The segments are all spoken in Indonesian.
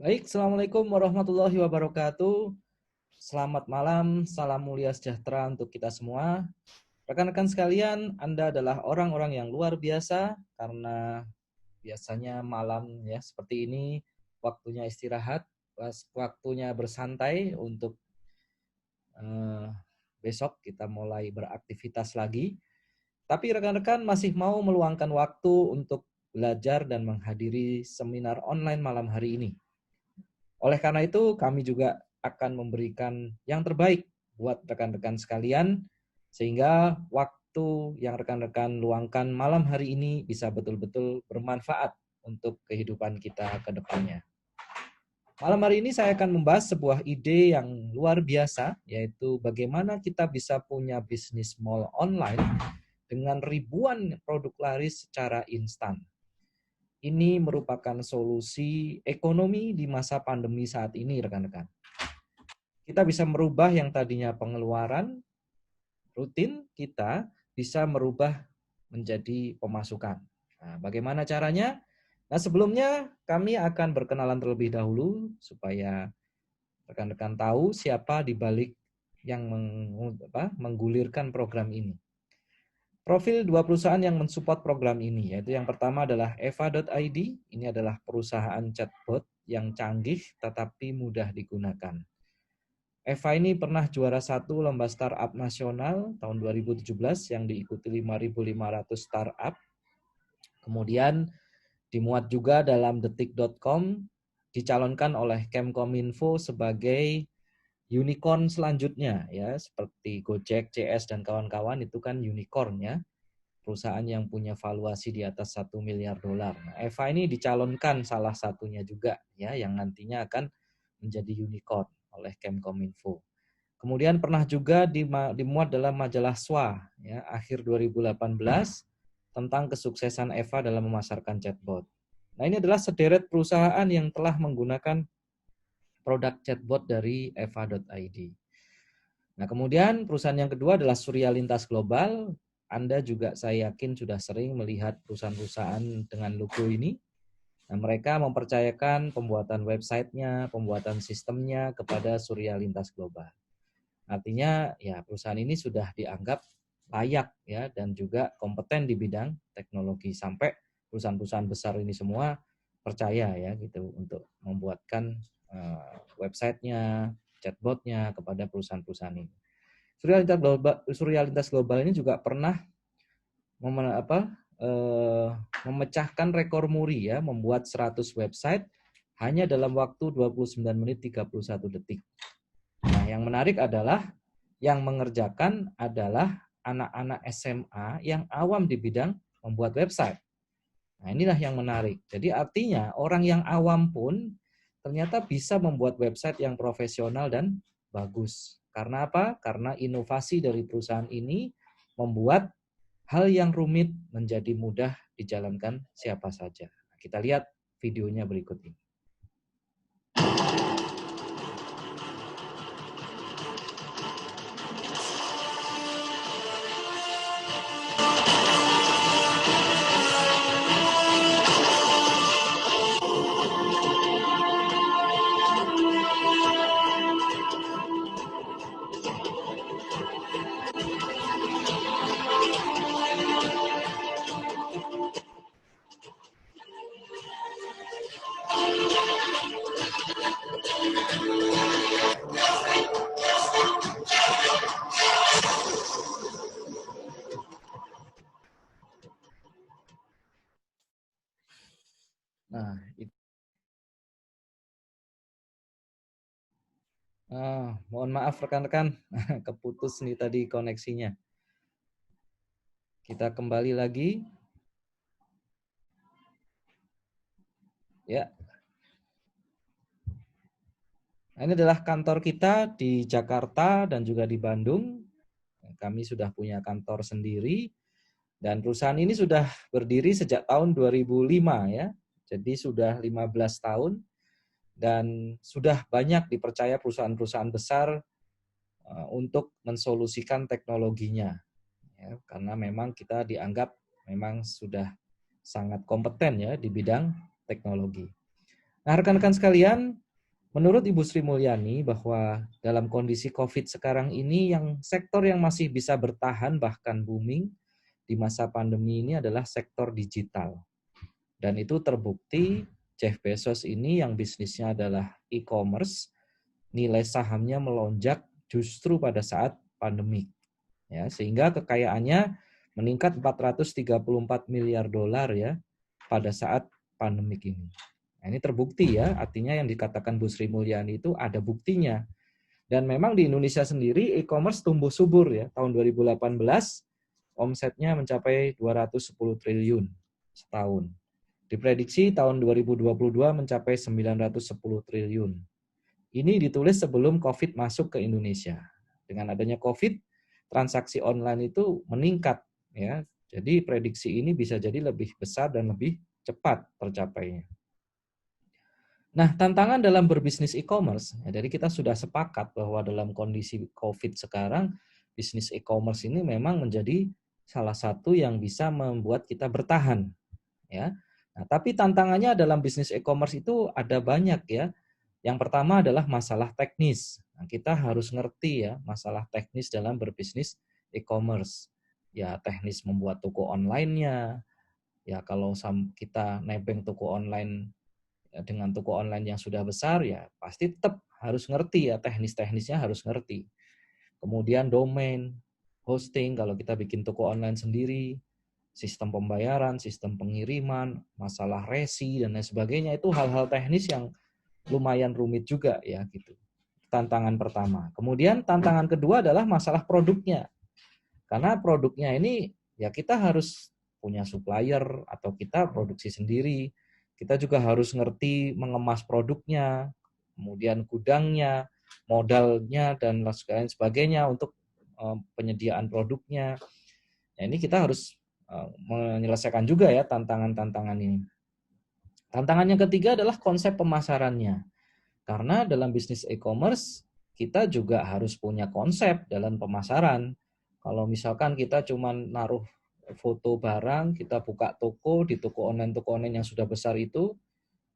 Baik, Assalamualaikum warahmatullahi wabarakatuh. Selamat malam, salam mulia sejahtera untuk kita semua. Rekan-rekan sekalian, Anda adalah orang-orang yang luar biasa karena biasanya malam ya seperti ini waktunya istirahat, waktunya bersantai untuk eh, besok kita mulai beraktivitas lagi. Tapi rekan-rekan masih mau meluangkan waktu untuk belajar dan menghadiri seminar online malam hari ini. Oleh karena itu, kami juga akan memberikan yang terbaik buat rekan-rekan sekalian, sehingga waktu yang rekan-rekan luangkan malam hari ini bisa betul-betul bermanfaat untuk kehidupan kita ke depannya. Malam hari ini saya akan membahas sebuah ide yang luar biasa, yaitu bagaimana kita bisa punya bisnis mall online dengan ribuan produk laris secara instan. Ini merupakan solusi ekonomi di masa pandemi saat ini, rekan-rekan. Kita bisa merubah yang tadinya pengeluaran rutin kita bisa merubah menjadi pemasukan. Nah, bagaimana caranya? Nah, sebelumnya kami akan berkenalan terlebih dahulu supaya rekan-rekan tahu siapa di balik yang menggulirkan program ini. Profil dua perusahaan yang mensupport program ini, yaitu yang pertama adalah eva.id. Ini adalah perusahaan chatbot yang canggih tetapi mudah digunakan. Eva ini pernah juara satu lomba startup nasional tahun 2017 yang diikuti 5.500 startup. Kemudian dimuat juga dalam detik.com, dicalonkan oleh Kemkominfo sebagai unicorn selanjutnya ya, seperti Gojek, CS dan kawan-kawan itu kan unicorn ya, perusahaan yang punya valuasi di atas 1 miliar dolar. Nah, Eva ini dicalonkan salah satunya juga ya, yang nantinya akan menjadi unicorn oleh Kemkominfo. Kemudian pernah juga dimuat dalam majalah SWA ya, akhir 2018 tentang kesuksesan Eva dalam memasarkan chatbot. Nah, ini adalah sederet perusahaan yang telah menggunakan produk chatbot dari eva.id. Nah, kemudian perusahaan yang kedua adalah Surya Lintas Global. Anda juga saya yakin sudah sering melihat perusahaan-perusahaan dengan logo ini. Nah, mereka mempercayakan pembuatan websitenya, pembuatan sistemnya kepada Surya Lintas Global. Artinya ya perusahaan ini sudah dianggap layak ya dan juga kompeten di bidang teknologi, sampai perusahaan-perusahaan besar ini semua percaya ya gitu untuk membuatkan websitenya, chatbotnya kepada perusahaan-perusahaan ini. Surya Lintas Global ini juga pernah memecahkan rekor muri ya, membuat 100 website hanya dalam waktu 29 menit 31 detik. Nah, yang menarik adalah yang mengerjakan adalah anak-anak SMA yang awam di bidang membuat website. Nah, inilah yang menarik. Jadi artinya orang yang awam pun ternyata bisa membuat website yang profesional dan bagus. Karena apa? Karena inovasi dari perusahaan ini membuat hal yang rumit menjadi mudah dijalankan siapa saja. Kita lihat videonya berikut ini. Nah, mohon maaf rekan-rekan, keputus nih tadi koneksinya. Kita kembali lagi. Ya. Nah, ini adalah kantor kita di Jakarta dan juga di Bandung. Kami sudah punya kantor sendiri dan perusahaan ini sudah berdiri sejak tahun 2005 ya. Jadi sudah 15 tahun dan sudah banyak dipercaya perusahaan-perusahaan besar untuk mensolusikan teknologinya. Ya, karena memang kita dianggap memang sudah sangat kompeten ya di bidang teknologi. Nah, rekan-rekan sekalian, menurut Ibu Sri Mulyani bahwa dalam kondisi COVID sekarang ini yang sektor yang masih bisa bertahan bahkan booming di masa pandemi ini adalah sektor digital. Dan itu terbukti Jeff Bezos ini yang bisnisnya adalah e-commerce, nilai sahamnya melonjak justru pada saat pandemi. Ya, sehingga kekayaannya meningkat 434 miliar dolar ya pada saat pandemik ini. Nah, ini terbukti ya, artinya yang dikatakan Bu Sri Mulyani itu ada buktinya. Dan memang di Indonesia sendiri e-commerce tumbuh subur ya. Tahun 2018 omsetnya mencapai 210 triliun setahun. Diprediksi tahun 2022 mencapai 910 triliun. Ini ditulis sebelum COVID masuk ke Indonesia. Dengan adanya COVID, transaksi online itu meningkat ya. Jadi prediksi ini bisa jadi lebih besar dan lebih cepat tercapainya. Nah, tantangan dalam berbisnis e-commerce, ya, jadi kita sudah sepakat bahwa dalam kondisi COVID sekarang, bisnis e-commerce ini memang menjadi salah satu yang bisa membuat kita bertahan. Ya. Nah, tapi tantangannya dalam bisnis e-commerce itu ada banyak ya. Yang pertama adalah masalah teknis. Nah, kita harus ngerti ya masalah teknis dalam berbisnis e-commerce. Ya, teknis membuat toko online-nya. Ya, kalau kita nebeng toko online dengan toko online yang sudah besar, ya pasti tetap harus ngerti ya, teknis-teknisnya harus ngerti. Kemudian domain, hosting, kalau kita bikin toko online sendiri, sistem pembayaran, sistem pengiriman, masalah resi, dan lain sebagainya, itu hal-hal teknis yang lumayan rumit juga ya gitu. Tantangan pertama. Kemudian tantangan kedua adalah masalah produknya. Karena produknya ini ya kita harus punya supplier atau kita produksi sendiri. Kita juga harus ngerti mengemas produknya, kemudian gudangnya, modalnya dan lain sebagainya untuk penyediaan produknya. Nah, ini kita harus menyelesaikan juga ya tantangan-tantangan ini. Tantangan yang ketiga adalah konsep pemasarannya. Karena dalam bisnis e-commerce, kita juga harus punya konsep dalam pemasaran. Kalau misalkan kita cuma naruh foto barang, kita buka toko, di toko online yang sudah besar itu,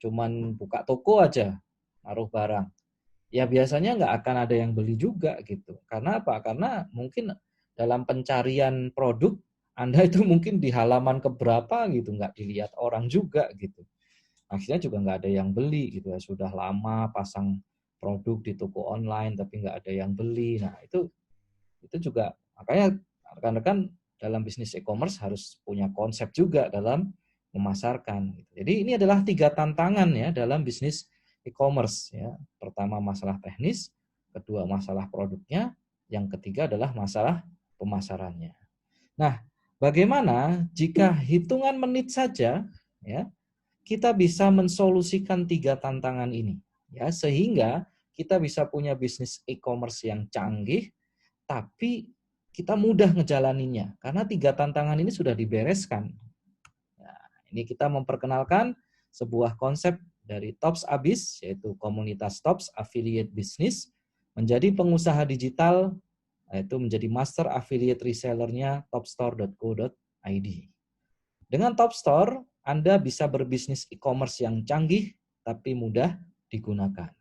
cuman buka toko aja, naruh barang. Ya biasanya nggak akan ada yang beli juga gitu. Karena apa? Karena mungkin dalam pencarian produk, Anda itu mungkin di halaman keberapa gitu, nggak dilihat orang juga gitu. Akhirnya juga nggak ada yang beli gitu ya, sudah lama pasang produk di toko online tapi nggak ada yang beli. Nah itu juga makanya rekan-rekan dalam bisnis e-commerce harus punya konsep juga dalam memasarkan. Jadi ini adalah 3 tantangan ya dalam bisnis e-commerce ya. Pertama masalah teknis, kedua masalah produknya, yang ketiga adalah masalah pemasarannya. Nah, bagaimana jika hitungan menit saja ya kita bisa mensolusikan 3 tantangan ini ya sehingga kita bisa punya bisnis e-commerce yang canggih tapi kita mudah ngejalaninnya karena 3 tantangan ini sudah dibereskan. Nah, ini kita memperkenalkan sebuah konsep dari Tops Abis yaitu komunitas Tops Affiliate Business menjadi pengusaha digital yaitu menjadi master affiliate resellernya topstore.co.id. Dengan Topstore, Anda bisa berbisnis e-commerce yang canggih tapi mudah digunakan.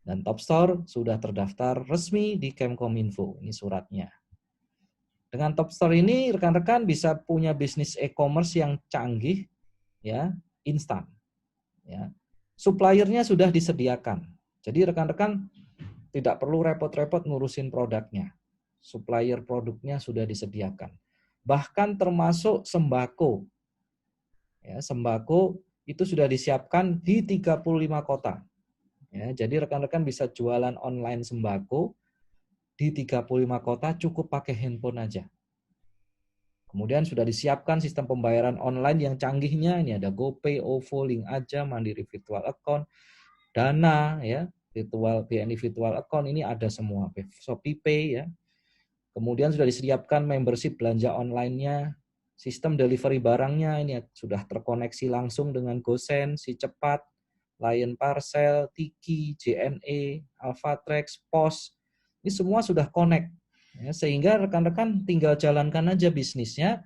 Dan Topstore sudah terdaftar resmi di Kemkominfo. Ini suratnya. Dengan Topstore ini rekan-rekan bisa punya bisnis e-commerce yang canggih, ya, instan. Ya. Suppliernya sudah disediakan. Jadi rekan-rekan tidak perlu repot-repot ngurusin produknya. Supplier produknya sudah disediakan. Bahkan termasuk sembako. Ya, sembako itu sudah disiapkan di 35 kota. Ya, jadi rekan-rekan bisa jualan online sembako di 35 kota cukup pakai handphone aja. Kemudian sudah disiapkan sistem pembayaran online yang canggihnya. Ini ada GoPay, OVO, Link Aja, Mandiri Virtual Account, Dana, ya, virtual BNI Virtual Account ini ada semua. ShopeePay ya. Kemudian sudah disiapkan membership belanja online-nya, sistem delivery barangnya ini sudah terkoneksi langsung dengan GoSend, Si Cepat, Lion Parcel, Tiki, JNE, Alphatrex, Pos. Ini semua sudah connect. Ya, sehingga rekan-rekan tinggal jalankan aja bisnisnya,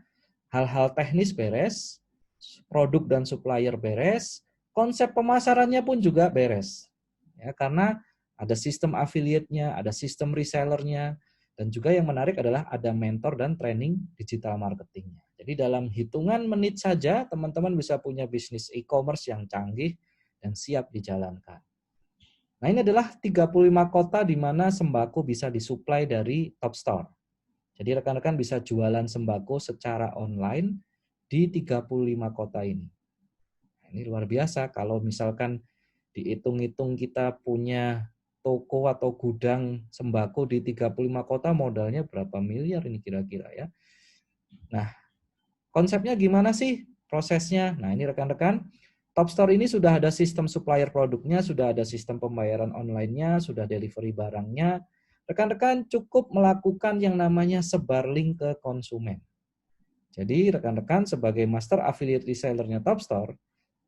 hal-hal teknis beres, produk dan supplier beres, konsep pemasarannya pun juga beres. Ya, karena ada sistem affiliate-nya, ada sistem resellernya, dan juga yang menarik adalah ada mentor dan training digital marketingnya. Jadi dalam hitungan menit saja teman-teman bisa punya bisnis e-commerce yang canggih dan siap dijalankan. Nah, ini adalah 35 kota di mana sembako bisa disuplai dari Top Store. Jadi rekan-rekan bisa jualan sembako secara online di 35 kota ini. Ini luar biasa kalau misalkan dihitung-hitung kita punya toko atau gudang sembako di 35 kota, modalnya berapa miliar ini kira-kira ya. Nah, konsepnya gimana sih prosesnya? Nah, ini rekan-rekan, Top Store ini sudah ada sistem supplier produknya, sudah ada sistem pembayaran online-nya, sudah delivery barangnya. Rekan-rekan cukup melakukan yang namanya sebar link ke konsumen. Jadi rekan-rekan sebagai master affiliate resellernya Top Store,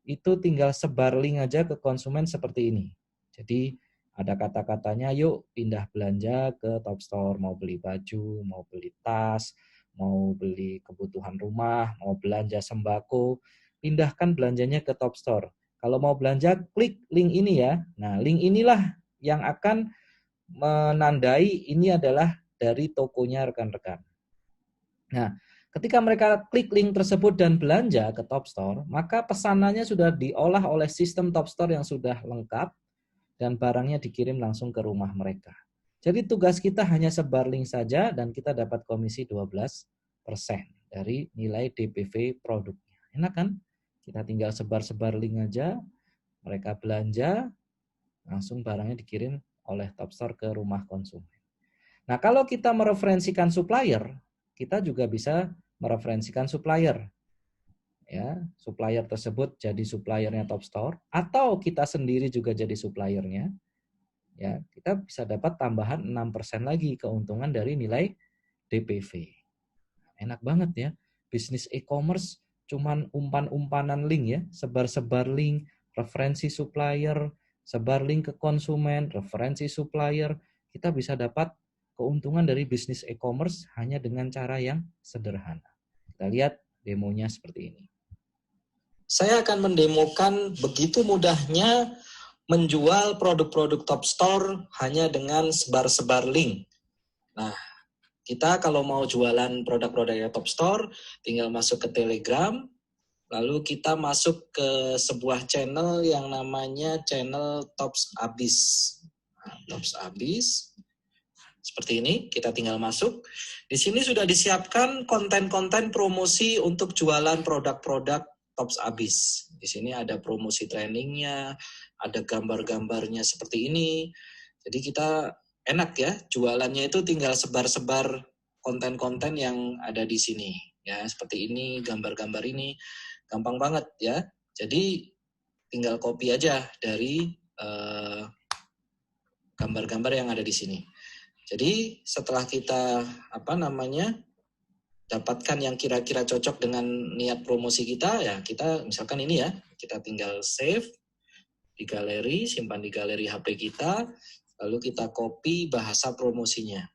itu tinggal sebar link aja ke konsumen seperti ini. Jadi ada kata-katanya, yuk pindah belanja ke Top Store, mau beli baju, mau beli tas, mau beli kebutuhan rumah, mau belanja sembako, pindahkan belanjanya ke Top Store. Kalau mau belanja, klik link ini ya. Nah, link inilah yang akan menandai ini adalah dari tokonya rekan-rekan. Nah, ketika mereka klik link tersebut dan belanja ke Top Store, maka pesanannya sudah diolah oleh sistem Top Store yang sudah lengkap dan barangnya dikirim langsung ke rumah mereka. Jadi tugas kita hanya sebar link saja dan kita dapat komisi 12% dari nilai DPV produknya. Enak kan? Kita tinggal sebar-sebar link aja, mereka belanja, langsung barangnya dikirim oleh Top Store ke rumah konsumen. Nah, kalau kita mereferensikan supplier, kita juga bisa mereferensikan supplier. Ya, supplier tersebut jadi suppliernya Top Store atau kita sendiri juga jadi suppliernya. Ya, kita bisa dapat tambahan 6% lagi keuntungan dari nilai DPV. Enak banget ya. Bisnis e-commerce cuman umpan-umpanan link ya, sebar-sebar link, referensi supplier, sebar link ke konsumen, referensi supplier, kita bisa dapat keuntungan dari bisnis e-commerce hanya dengan cara yang sederhana. Kita lihat demonya seperti ini. Saya akan mendemokan begitu mudahnya menjual produk-produk Top Store hanya dengan sebar-sebar link. Nah, kita kalau mau jualan produk-produknya Top Store, tinggal masuk ke Telegram, lalu kita masuk ke sebuah channel yang namanya channel Tops Abis. Nah, Tops Abis. Seperti ini, kita tinggal masuk. Di sini sudah disiapkan konten-konten promosi untuk jualan produk-produk Tops Abis. Di sini ada promosi trainingnya, ada gambar-gambarnya seperti ini. Jadi kita enak ya, jualannya itu tinggal sebar-sebar konten-konten yang ada di sini. Ya, seperti ini, gambar-gambar ini. Gampang banget ya. Jadi tinggal copy aja dari gambar-gambar yang ada di sini. Jadi setelah kita dapatkan yang kira-kira cocok dengan niat promosi kita, ya kita misalkan ini ya, kita tinggal save di galeri, simpan di galeri HP kita, lalu kita copy bahasa promosinya.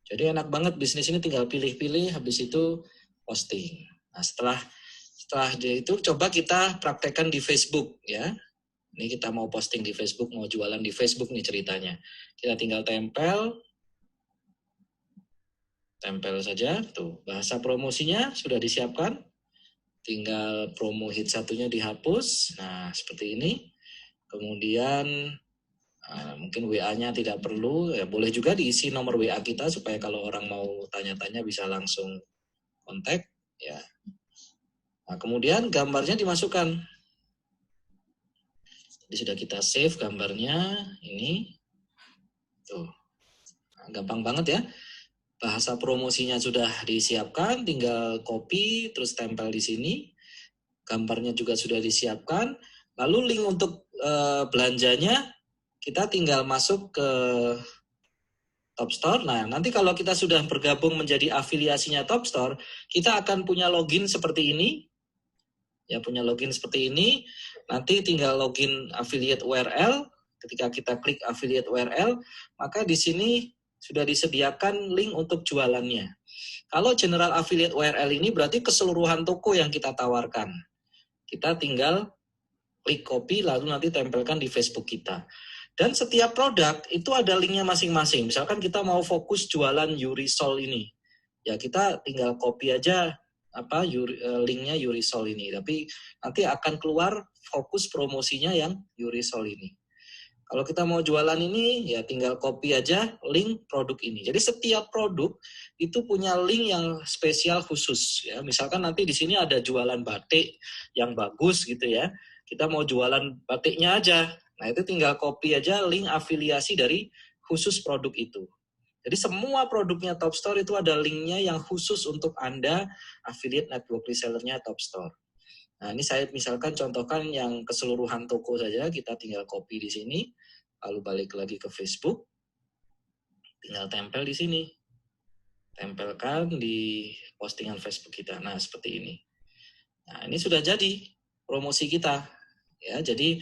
Jadi enak banget bisnis ini, tinggal pilih-pilih, habis itu posting. Nah setelah itu coba kita praktekkan di Facebook ya. Ini kita mau posting di Facebook, mau jualan di Facebook nih ceritanya. Kita tinggal tempel saja, tuh bahasa promosinya sudah disiapkan, tinggal promo hit satunya dihapus, nah seperti ini. Kemudian mungkin WA-nya tidak perlu, ya boleh juga diisi nomor WA kita supaya kalau orang mau tanya-tanya bisa langsung kontak, ya. Nah kemudian gambarnya dimasukkan, jadi sudah kita save gambarnya, ini, tuh, nah, gampang banget ya. Bahasa promosinya sudah disiapkan, tinggal copy, terus tempel di sini. Gambarnya juga sudah disiapkan. Lalu link untuk belanjanya, kita tinggal masuk ke Top Store. Nah, nanti kalau kita sudah bergabung menjadi afiliasinya Top Store, kita akan punya login seperti ini. Ya, punya login seperti ini. Nanti tinggal login affiliate URL. Ketika kita klik affiliate URL, maka di sini sudah disediakan link untuk jualannya. Kalau general affiliate URL ini berarti keseluruhan toko yang kita tawarkan. Kita tinggal klik copy lalu nanti tempelkan di Facebook kita. Dan setiap produk itu ada linknya masing-masing. Misalkan kita mau fokus jualan Yurisol ini, ya kita tinggal copy aja linknya Yurisol ini. Tapi nanti akan keluar fokus promosinya yang Yurisol ini. Kalau kita mau jualan ini, ya tinggal copy aja link produk ini. Jadi setiap produk itu punya link yang spesial khusus. Ya, misalkan nanti di sini ada jualan batik yang bagus gitu ya. Kita mau jualan batiknya aja. Nah itu tinggal copy aja link afiliasi dari khusus produk itu. Jadi semua produknya Top Store itu ada linknya yang khusus untuk Anda affiliate network resellernya Top Store. Nah, ini saya misalkan contohkan yang keseluruhan toko saja, kita tinggal copy di sini, lalu balik lagi ke Facebook, tinggal tempel di sini. Tempelkan di postingan Facebook kita. Nah, seperti ini. Nah, ini sudah jadi promosi kita. Ya, jadi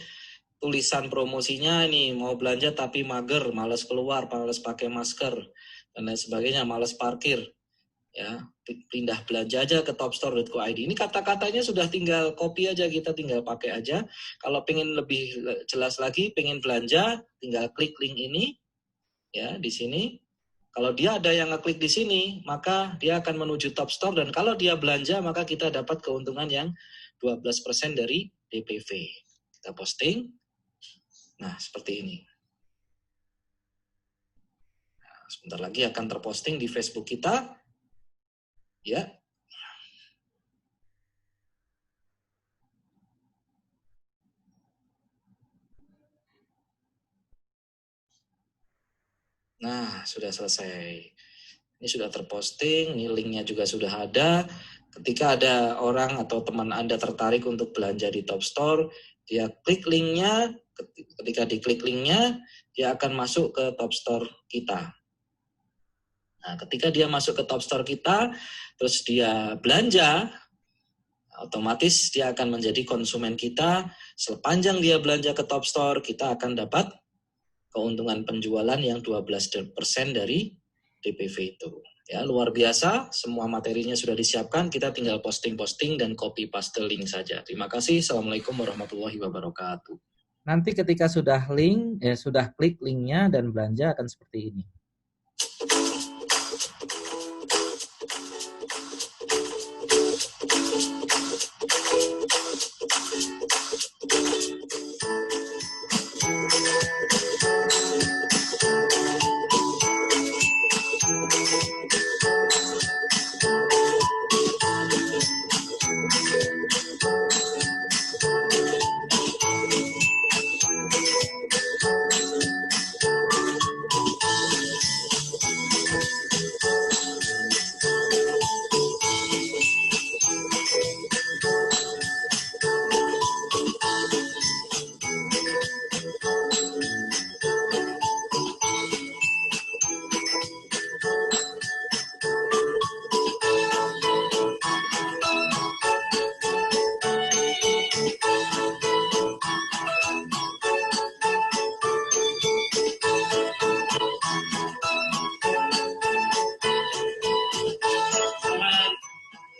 tulisan promosinya ini mau belanja tapi mager, malas keluar, malas pakai masker, dan lain sebagainya, malas parkir. Ya, pindah belanja aja ke topstore.co.id. Ini kata-katanya sudah tinggal copy aja, kita tinggal pakai aja. Kalau pengen lebih jelas lagi, pengen belanja, tinggal klik link ini, ya di sini. Kalau dia ada yang ngeklik di sini, maka dia akan menuju Top Store, dan kalau dia belanja, maka kita dapat keuntungan yang 12% dari DPV. Kita posting. Nah, seperti ini. Nah, sebentar lagi akan terposting di Facebook kita. Ya. Nah, sudah selesai. Ini sudah terposting, ini linknya juga sudah ada. Ketika ada orang atau teman Anda tertarik untuk belanja di Top Store, dia klik linknya, ketika diklik linknya, dia akan masuk ke Top Store kita. Nah, ketika dia masuk ke Top Store kita, terus dia belanja, otomatis dia akan menjadi konsumen kita. Sepanjang dia belanja ke Top Store, kita akan dapat keuntungan penjualan yang 12% dari DPV itu. Ya, luar biasa, semua materinya sudah disiapkan, kita tinggal posting-posting dan copy paste link saja. Terima kasih. Assalamualaikum warahmatullahi wabarakatuh. Nanti ketika sudah sudah klik linknya dan belanja akan seperti ini.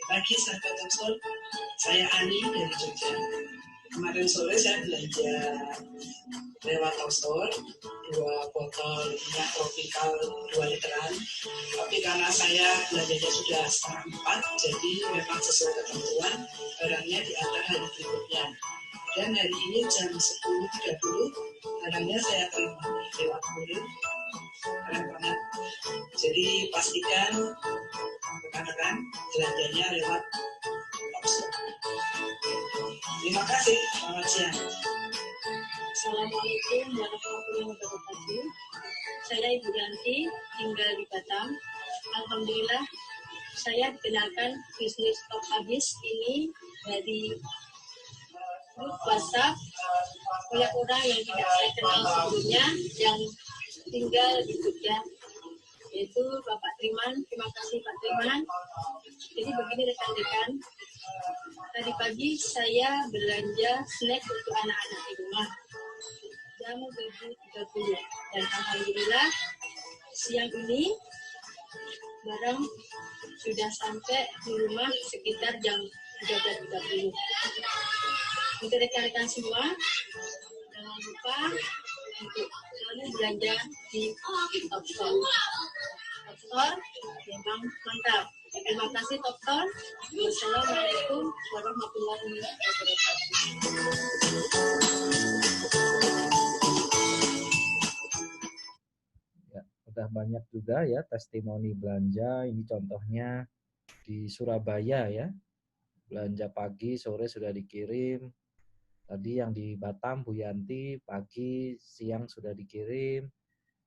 Pagi sahabat Topstore, saya Ani dari Jogja. Kemarin sore saya belanja lewat Topstore 2 botol minyak tropikal 2 literan. Tapi karena saya belanjanya sudah 3:30, jadi memang sesuai ketentuan barangnya diantar hari berikutnya. Dan hari ini jam 10.30 barangnya saya terima lewat kurir. Keren banget. Jadi pastikan rekan-rekan belanjanya lewat Topstore. Terima kasih. Selamat siang. Assalamualaikum warahmatullahi wabarakatuh. Saya Ibu Yanti, tinggal di Batam. Alhamdulillah, saya dikenalkan bisnis stok habis ini dari grup WhatsApp oleh orang yang tidak saya kenal sebelumnya, yang tinggal di Jogja, yaitu Bapak Triman. Terima kasih Pak Triman. Jadi begini rekan-rekan, tadi pagi saya belanja snack untuk anak-anak di rumah jam 7.30, dan alhamdulillah siang ini barang sudah sampai di rumah sekitar jam 13.30. Untuk rekan-rekan semua, jangan lupa untuk selalu belanja di Top Store. Top Store memang mantap. Terima kasih Top Store. Wassalamualaikum warahmatullahi wabarakatuh. Ya, udah banyak juga ya testimoni belanja. Ini contohnya di Surabaya ya. Belanja pagi, sore sudah dikirim. Tadi yang di Batam, Bu Yanti, pagi, siang sudah dikirim.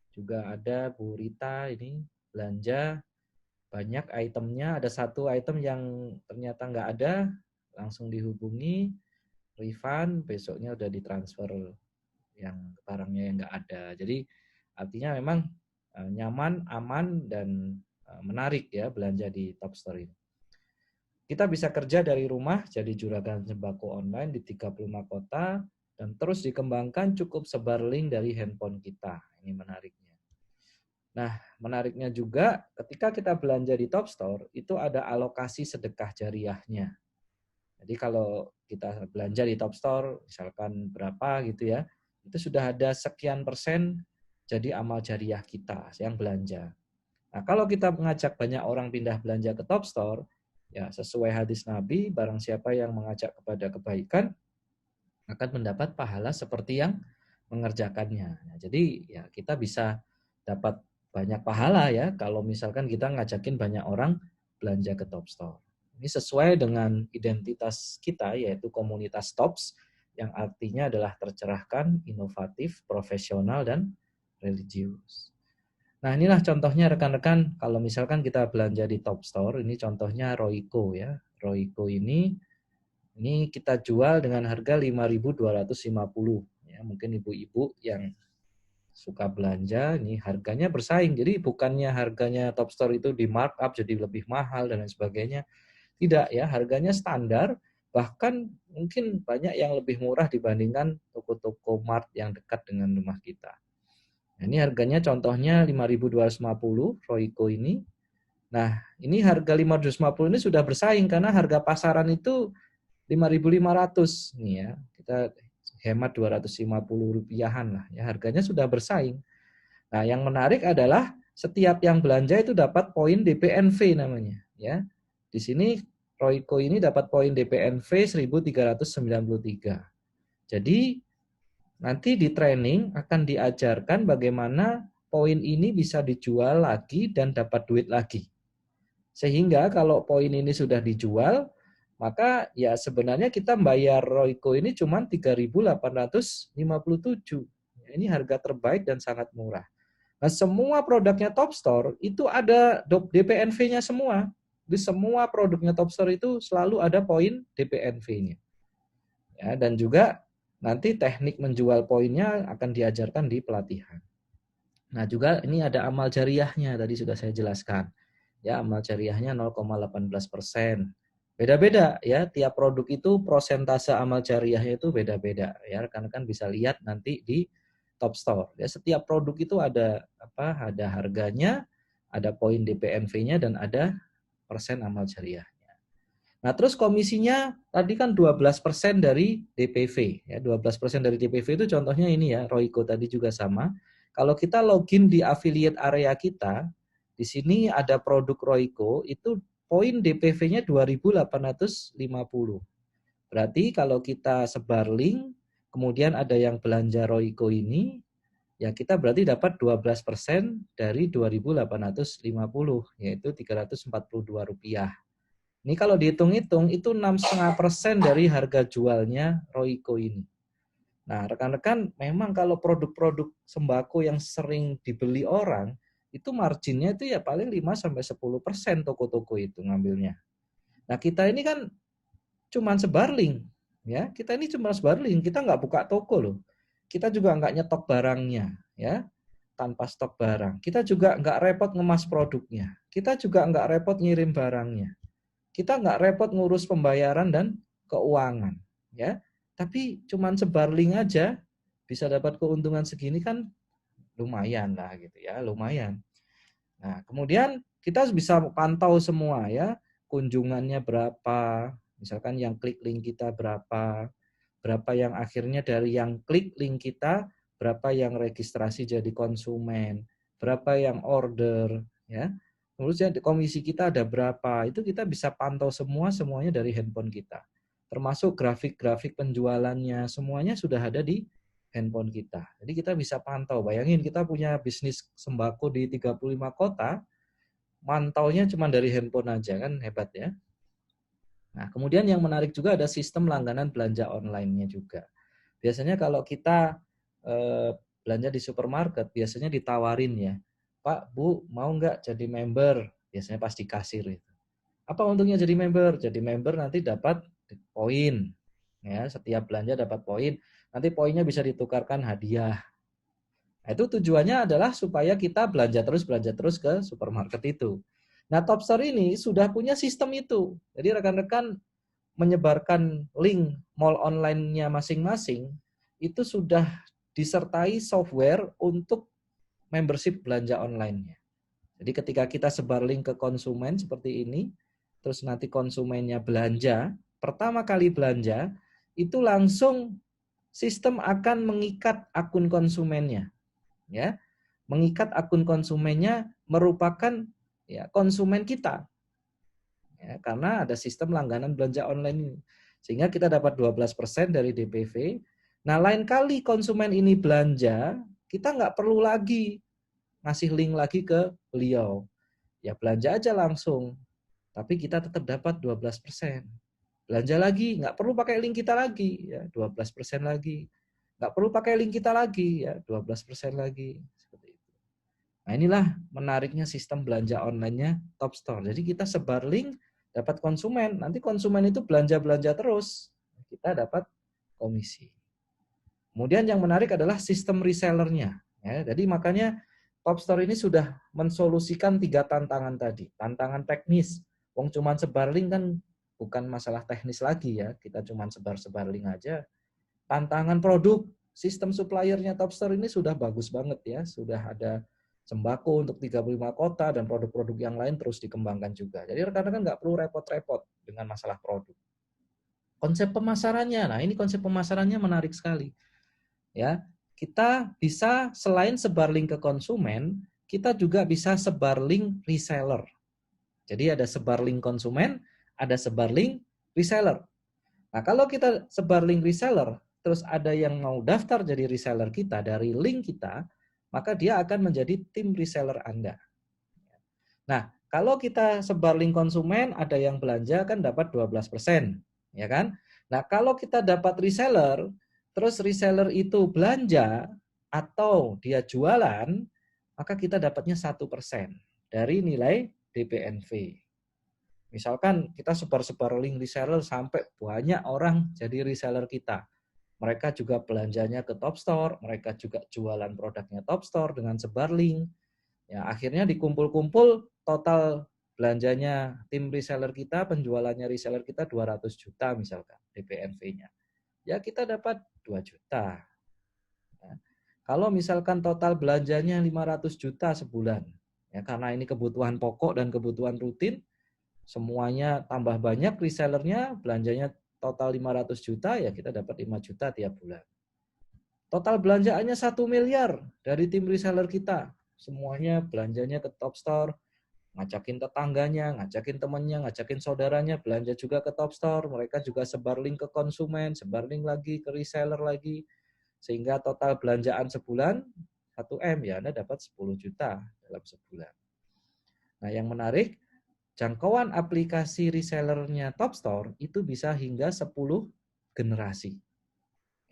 Juga ada Bu Rita ini belanja banyak itemnya. Ada satu item yang ternyata nggak ada, langsung dihubungi, refund, besoknya udah ditransfer yang barangnya yang nggak ada. Jadi artinya memang nyaman, aman, dan menarik ya belanja di Top Store ini. Kita bisa kerja dari rumah jadi juragan sembako online di 35 kota dan terus dikembangkan cukup sebar link dari handphone kita. Ini menariknya. Nah, menariknya juga ketika kita belanja di Top Store itu ada alokasi sedekah jariahnya. Jadi kalau kita belanja di Top Store misalkan berapa gitu ya, itu sudah ada sekian persen jadi amal jariah kita yang belanja. Nah, kalau kita mengajak banyak orang pindah belanja ke Top Store, ya sesuai hadis Nabi, barang siapa yang mengajak kepada kebaikan akan mendapat pahala seperti yang mengerjakannya. Nah, jadi ya kita bisa dapat banyak pahala ya kalau misalkan kita ngajakin banyak orang belanja ke Top Store. Ini sesuai dengan identitas kita yaitu komunitas Tops yang artinya adalah tercerahkan, inovatif, profesional, dan religius. Nah, inilah contohnya rekan-rekan kalau misalkan kita belanja di Top Store, ini contohnya Royco ya. Royco ini kita jual dengan harga 5.250 ya. Mungkin ibu-ibu yang suka belanja ini harganya bersaing. Jadi bukannya harganya Top Store itu di markup jadi lebih mahal dan lain sebagainya. Tidak ya, harganya standar, bahkan mungkin banyak yang lebih murah dibandingkan toko-toko mart yang dekat dengan rumah kita. Nah, ini harganya contohnya 5.250 Royco ini. Nah, ini harga 5.250 ini sudah bersaing karena harga pasaran itu 5.500 nih ya. Kita hemat 250 rupiahan lah ya, harganya sudah bersaing. Nah, yang menarik adalah setiap yang belanja itu dapat poin DPNV namanya ya. Di sini Royco ini dapat poin DPNV 1.393. Jadi nanti di training akan diajarkan bagaimana poin ini bisa dijual lagi dan dapat duit lagi. Sehingga kalau poin ini sudah dijual, maka ya sebenarnya kita bayar Royco ini cuma 3.857. Ini harga terbaik dan sangat murah. Nah, semua produknya Top Store itu ada DPNV-nya semua. Di semua produknya Top Store itu selalu ada poin DPNV-nya. Ya, dan juga nanti teknik menjual poinnya akan diajarkan di pelatihan. Nah, juga ini ada amal jariahnya, tadi sudah saya jelaskan. Ya, amal jariahnya 0,18%. Beda-beda ya, tiap produk itu prosentase amal jariahnya itu beda-beda ya. Rekan-rekan bisa lihat nanti di Top Store. Ya, setiap produk itu ada ada harganya, ada poin DPNV-nya dan ada persen amal jariah. Nah, terus komisinya tadi kan 12% dari DPV. Ya, 12% dari DPV itu contohnya ini ya, Royco tadi juga sama. Kalau kita login di affiliate area kita, di sini ada produk Royco, itu poin DPV-nya 2.850. Berarti kalau kita sebar link, kemudian ada yang belanja Royco ini, ya kita berarti dapat 12% dari 2.850, yaitu Rp342. Ini kalau dihitung-hitung itu 6,5% dari harga jualnya Royco ini. Nah, rekan-rekan memang kalau produk-produk sembako yang sering dibeli orang, itu marginnya itu ya paling 5-10% toko-toko itu ngambilnya. Nah, kita ini kan cuma sebar link. Ya, kita ini cuma sebar link, kita nggak buka toko loh. Kita juga nggak nyetok barangnya, ya, tanpa stok barang. Kita juga nggak repot ngemas produknya. Kita juga nggak repot ngirim barangnya. Kita nggak repot ngurus pembayaran dan keuangan, ya. Tapi cuman sebar link aja bisa dapat keuntungan segini kan lumayan lah gitu ya, lumayan. Nah, kemudian kita bisa pantau semua ya, kunjungannya berapa, misalkan yang klik link kita berapa, berapa yang akhirnya dari yang klik link kita, berapa yang registrasi jadi konsumen, berapa yang order, ya. Kemudian komisi kita ada berapa, itu kita bisa pantau semuanya dari handphone kita. Termasuk grafik-grafik penjualannya, semuanya sudah ada di handphone kita. Jadi kita bisa pantau. Bayangin kita punya bisnis sembako di 35 kota, mantaunya cuma dari handphone aja, kan hebat ya. Nah, kemudian yang menarik juga ada sistem langganan belanja online-nya juga. Biasanya kalau kita belanja di supermarket, biasanya ditawarin ya, Pak, Bu, mau nggak jadi member? Biasanya pas di kasir itu. Apa untungnya jadi member? Jadi member nanti dapat poin. Ya, setiap belanja dapat poin. Nanti poinnya bisa ditukarkan hadiah. Nah, itu tujuannya adalah supaya kita belanja terus ke supermarket itu. Nah, Topstore ini sudah punya sistem itu. Jadi rekan-rekan menyebarkan link mall online-nya masing-masing, itu sudah disertai software untuk membership belanja online-nya. Jadi ketika kita sebar link ke konsumen seperti ini, terus nanti konsumennya belanja, pertama kali belanja, itu langsung sistem akan mengikat akun konsumennya. Ya, mengikat akun konsumennya merupakan ya konsumen kita. Ya, karena ada sistem langganan belanja online ini. Sehingga kita dapat 12% dari DPV. Nah, lain kali konsumen ini belanja, kita nggak perlu lagi ngasih link lagi ke beliau. Ya belanja aja langsung. Tapi kita tetap dapat 12%. Belanja lagi, nggak perlu pakai link kita lagi, ya 12% lagi. Nggak perlu pakai link kita lagi, ya 12% lagi. Seperti itu. Nah, inilah menariknya sistem belanja online-nya Topstore. Jadi kita sebar link, dapat konsumen. Nanti konsumen itu belanja-belanja terus. Kita dapat komisi. Kemudian yang menarik adalah sistem resellernya. Ya, jadi makanya Topstore ini sudah mensolusikan 3 tantangan tadi. Tantangan teknis. Wong cuman sebar link kan bukan masalah teknis lagi ya. Kita cuman sebar-sebar link aja. Tantangan produk, sistem suppliernya Topstore ini sudah bagus banget ya. Sudah ada sembako untuk 35 kota dan produk-produk yang lain terus dikembangkan juga. Jadi rekan-rekan nggak perlu repot-repot dengan masalah produk. Konsep pemasarannya, nah ini konsep pemasarannya menarik sekali. Ya, kita bisa selain sebar link ke konsumen, kita juga bisa sebar link reseller. Jadi ada sebar link konsumen, ada sebar link reseller. Nah, kalau kita sebar link reseller, terus ada yang mau daftar jadi reseller kita dari link kita, maka dia akan menjadi tim reseller Anda. Nah, kalau kita sebar link konsumen, ada yang belanja kan dapat 12%, ya kan? Nah, kalau kita dapat reseller, terus reseller itu belanja atau dia jualan, maka kita dapatnya 1% dari nilai DPNV. Misalkan kita sebar-sebar link reseller sampai banyak orang jadi reseller kita. Mereka juga belanjanya ke Topstore, mereka juga jualan produknya Topstore dengan sebar link. Ya, akhirnya dikumpul-kumpul total belanjanya tim reseller kita, penjualannya reseller kita 200 juta misalkan DPNV-nya. Ya kita dapat 2 juta. Ya. Kalau misalkan total belanjanya 500 juta sebulan, ya karena ini kebutuhan pokok dan kebutuhan rutin, semuanya tambah banyak resellernya, belanjanya total 500 juta, ya kita dapat 5 juta tiap bulan. Total belanjaannya 1 miliar dari tim reseller kita. Semuanya belanjanya ke Topstore, ngajakin tetangganya, ngajakin temannya, ngajakin saudaranya, belanja juga ke Topstore. Mereka juga sebar link ke konsumen, sebar link lagi ke reseller lagi. Sehingga total belanjaan sebulan 1M, ya Anda dapat 10 juta dalam sebulan. Nah yang menarik, jangkauan aplikasi resellernya Topstore itu bisa hingga 10 generasi.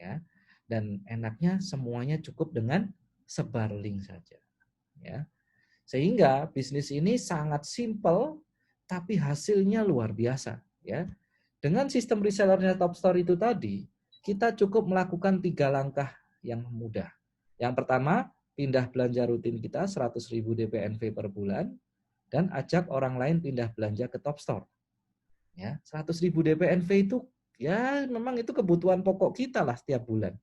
Ya. Dan enaknya semuanya cukup dengan sebar link saja. Ya. Sehingga bisnis ini sangat simpel tapi hasilnya luar biasa, ya. Dengan sistem resellernya Topstore itu tadi, kita cukup melakukan 3 langkah yang mudah. Yang pertama, pindah belanja rutin kita 100.000 DPNV per bulan dan ajak orang lain pindah belanja ke Topstore. Ya, 100.000 DPNV itu ya memang itu kebutuhan pokok kita lah setiap bulan.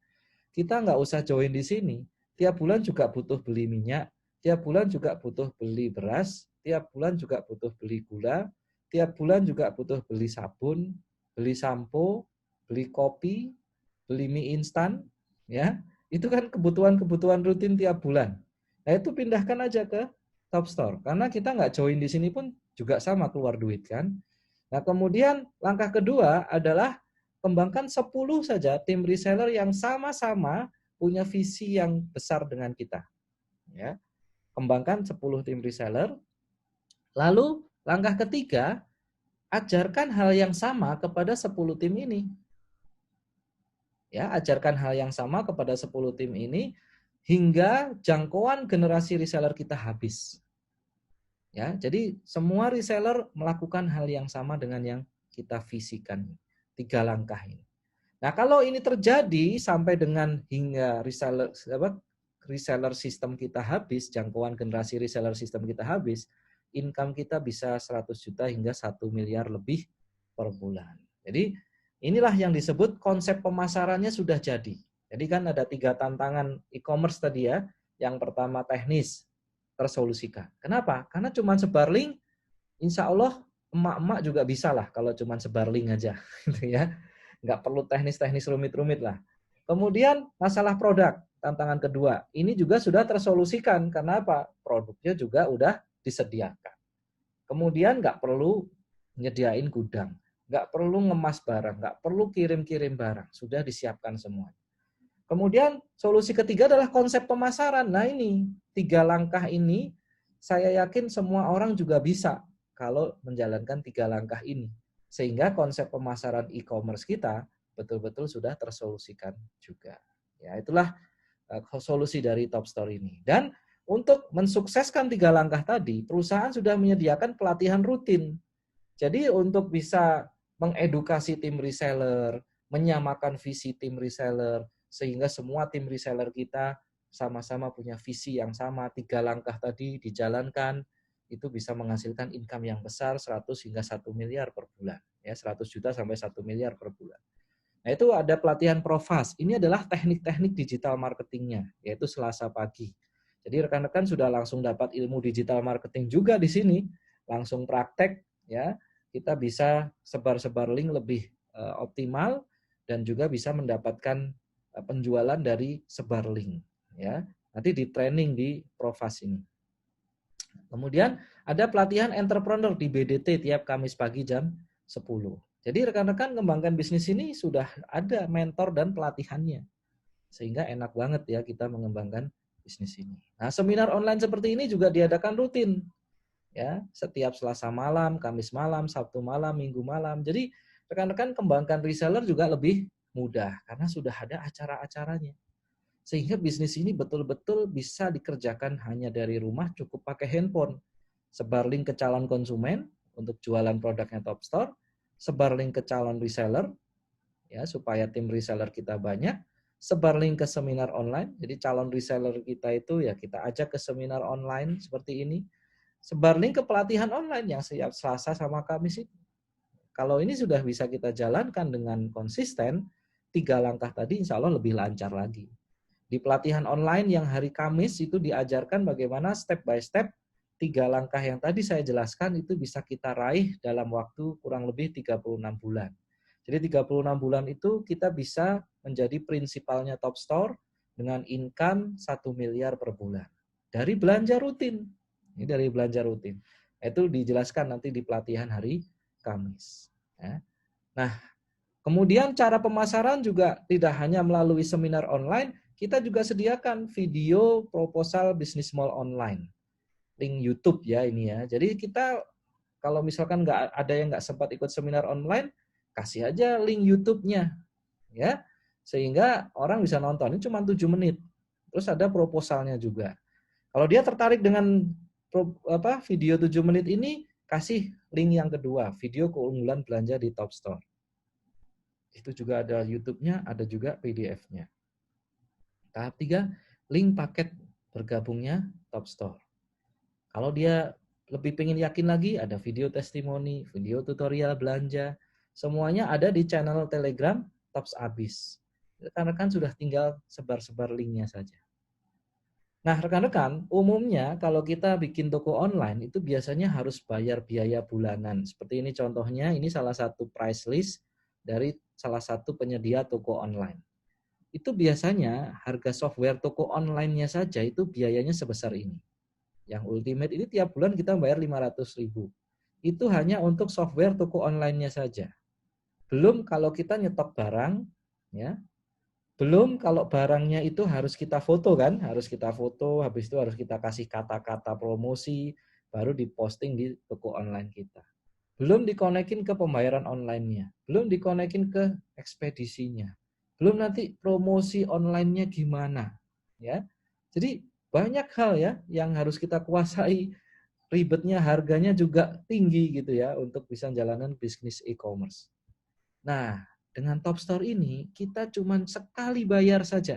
Kita nggak usah join di sini. Tiap bulan juga butuh beli minyak, tiap bulan juga butuh beli beras, tiap bulan juga butuh beli gula, tiap bulan juga butuh beli sabun, beli sampo, beli kopi, beli mie instan, ya, itu kan kebutuhan-kebutuhan rutin tiap bulan. Nah itu pindahkan aja ke Top Store, karena kita nggak join di sini pun juga sama keluar duit kan. Nah kemudian langkah kedua adalah kembangkan 10 saja tim reseller yang sama-sama punya visi yang besar dengan kita. Ya, kembangkan 10 tim reseller. Lalu langkah ketiga, ajarkan hal yang sama kepada 10 tim ini. Ya, ajarkan hal yang sama kepada 10 tim ini hingga jangkauan generasi reseller kita habis. Ya, jadi semua reseller melakukan hal yang sama dengan yang kita visikan. 3 langkah ini. Nah, kalau ini terjadi sampai dengan hingga reseller sistem kita habis, jangkauan generasi reseller sistem kita habis, income kita bisa 100 juta hingga 1 miliar lebih per bulan. Jadi inilah yang disebut konsep pemasarannya sudah jadi. Jadi kan ada 3 tantangan e-commerce tadi ya. Yang pertama teknis, tersolusikan. Kenapa? Karena cuma sebar link, insya Allah emak-emak juga bisa lah kalau cuma sebar link aja. Gitu ya. Nggak perlu teknis-teknis rumit-rumit lah. Kemudian masalah produk, tantangan kedua. Ini juga sudah tersolusikan. Karena apa? Produknya juga udah disediakan. Kemudian nggak perlu nyediain gudang. Nggak perlu ngemas barang, nggak perlu kirim-kirim barang. Sudah disiapkan semua. Kemudian solusi ketiga adalah konsep pemasaran. Nah ini, 3 langkah ini saya yakin semua orang juga bisa kalau menjalankan 3 langkah ini. Sehingga konsep pemasaran e-commerce kita betul-betul sudah tersolusikan juga. Ya, itulah solusi dari Top Store ini. Dan untuk mensukseskan 3 langkah tadi, perusahaan sudah menyediakan pelatihan rutin. Jadi untuk bisa mengedukasi tim reseller, menyamakan visi tim reseller, sehingga semua tim reseller kita sama-sama punya visi yang sama, 3 langkah tadi dijalankan, itu bisa menghasilkan income yang besar 100 hingga 1 miliar per bulan. Ya, 100 juta sampai 1 miliar per bulan. Nah itu ada pelatihan Profas. Ini adalah teknik-teknik digital marketingnya, yaitu Selasa pagi. Jadi rekan-rekan sudah langsung dapat ilmu digital marketing juga di sini, langsung praktek, ya. Kita bisa sebar-sebar link lebih optimal dan juga bisa mendapatkan penjualan dari sebar link, ya. Nanti di training di Profas ini. Kemudian ada pelatihan entrepreneur di BDT tiap Kamis pagi jam 10. Jadi rekan-rekan kembangkan bisnis ini sudah ada mentor dan pelatihannya. Sehingga enak banget ya kita mengembangkan bisnis ini. Nah, seminar online seperti ini juga diadakan rutin. Ya, setiap Selasa malam, Kamis malam, Sabtu malam, Minggu malam. Jadi rekan-rekan kembangkan reseller juga lebih mudah karena sudah ada acara-acaranya. Sehingga bisnis ini betul-betul bisa dikerjakan hanya dari rumah, cukup pakai handphone. Sebar link ke calon konsumen untuk jualan produknya Top Store, sebar link ke calon reseller ya supaya tim reseller kita banyak, sebar link ke seminar online. Jadi calon reseller kita itu ya kita ajak ke seminar online seperti ini. Sebar link ke pelatihan online yang setiap Selasa sama Kamis itu. Kalau ini sudah bisa kita jalankan dengan konsisten, 3 langkah tadi insya Allah lebih lancar lagi. Di pelatihan online yang hari Kamis itu diajarkan bagaimana step by step 3 langkah yang tadi saya jelaskan itu bisa kita raih dalam waktu kurang lebih 36 bulan. Jadi 36 bulan itu kita bisa menjadi prinsipalnya Top Store dengan income 1 miliar per bulan. Dari belanja rutin. Ini dari belanja rutin. Itu dijelaskan nanti di pelatihan hari Kamis. Ya. Nah, kemudian cara pemasaran juga tidak hanya melalui seminar online, kita juga sediakan video proposal bisnis mall online. Link YouTube ya ini ya. Jadi kita kalau misalkan nggak ada yang nggak sempat ikut seminar online, kasih aja link YouTube-nya. Ya. Sehingga orang bisa nonton. Ini cuma 7 menit. Terus ada proposalnya juga. Kalau dia tertarik dengan video 7 menit ini, kasih link yang kedua, video keunggulan belanja di Top Store. Itu juga ada YouTube-nya, ada juga PDF-nya. Tahap 3, link paket bergabungnya Top Store. Kalau dia lebih pengen yakin lagi, ada video testimoni, video tutorial belanja, semuanya ada di channel Telegram Tops Abis. Rekan-rekan sudah tinggal sebar-sebar linknya saja. Nah, rekan-rekan, umumnya kalau kita bikin toko online itu biasanya harus bayar biaya bulanan. Seperti ini contohnya, ini salah satu price list dari salah satu penyedia toko online. itu biasanya harga software toko online-nya saja itu biayanya sebesar ini. Yang ultimate ini tiap bulan kita bayar 500.000. Itu hanya untuk software toko online-nya saja. Belum kalau kita nyetok barang, ya. Belum kalau barangnya itu harus kita foto kan, harus kita foto, habis itu harus kita kasih kata-kata promosi, baru diposting di toko online kita. Belum dikonekin ke pembayaran online-nya, belum dikonekin ke ekspedisinya, belum nanti promosi online-nya gimana, ya. Jadi banyak hal ya yang harus kita kuasai, ribetnya, harganya juga tinggi gitu ya untuk bisa jalankan bisnis e-commerce. Nah, dengan Top Store ini kita cuma sekali bayar saja.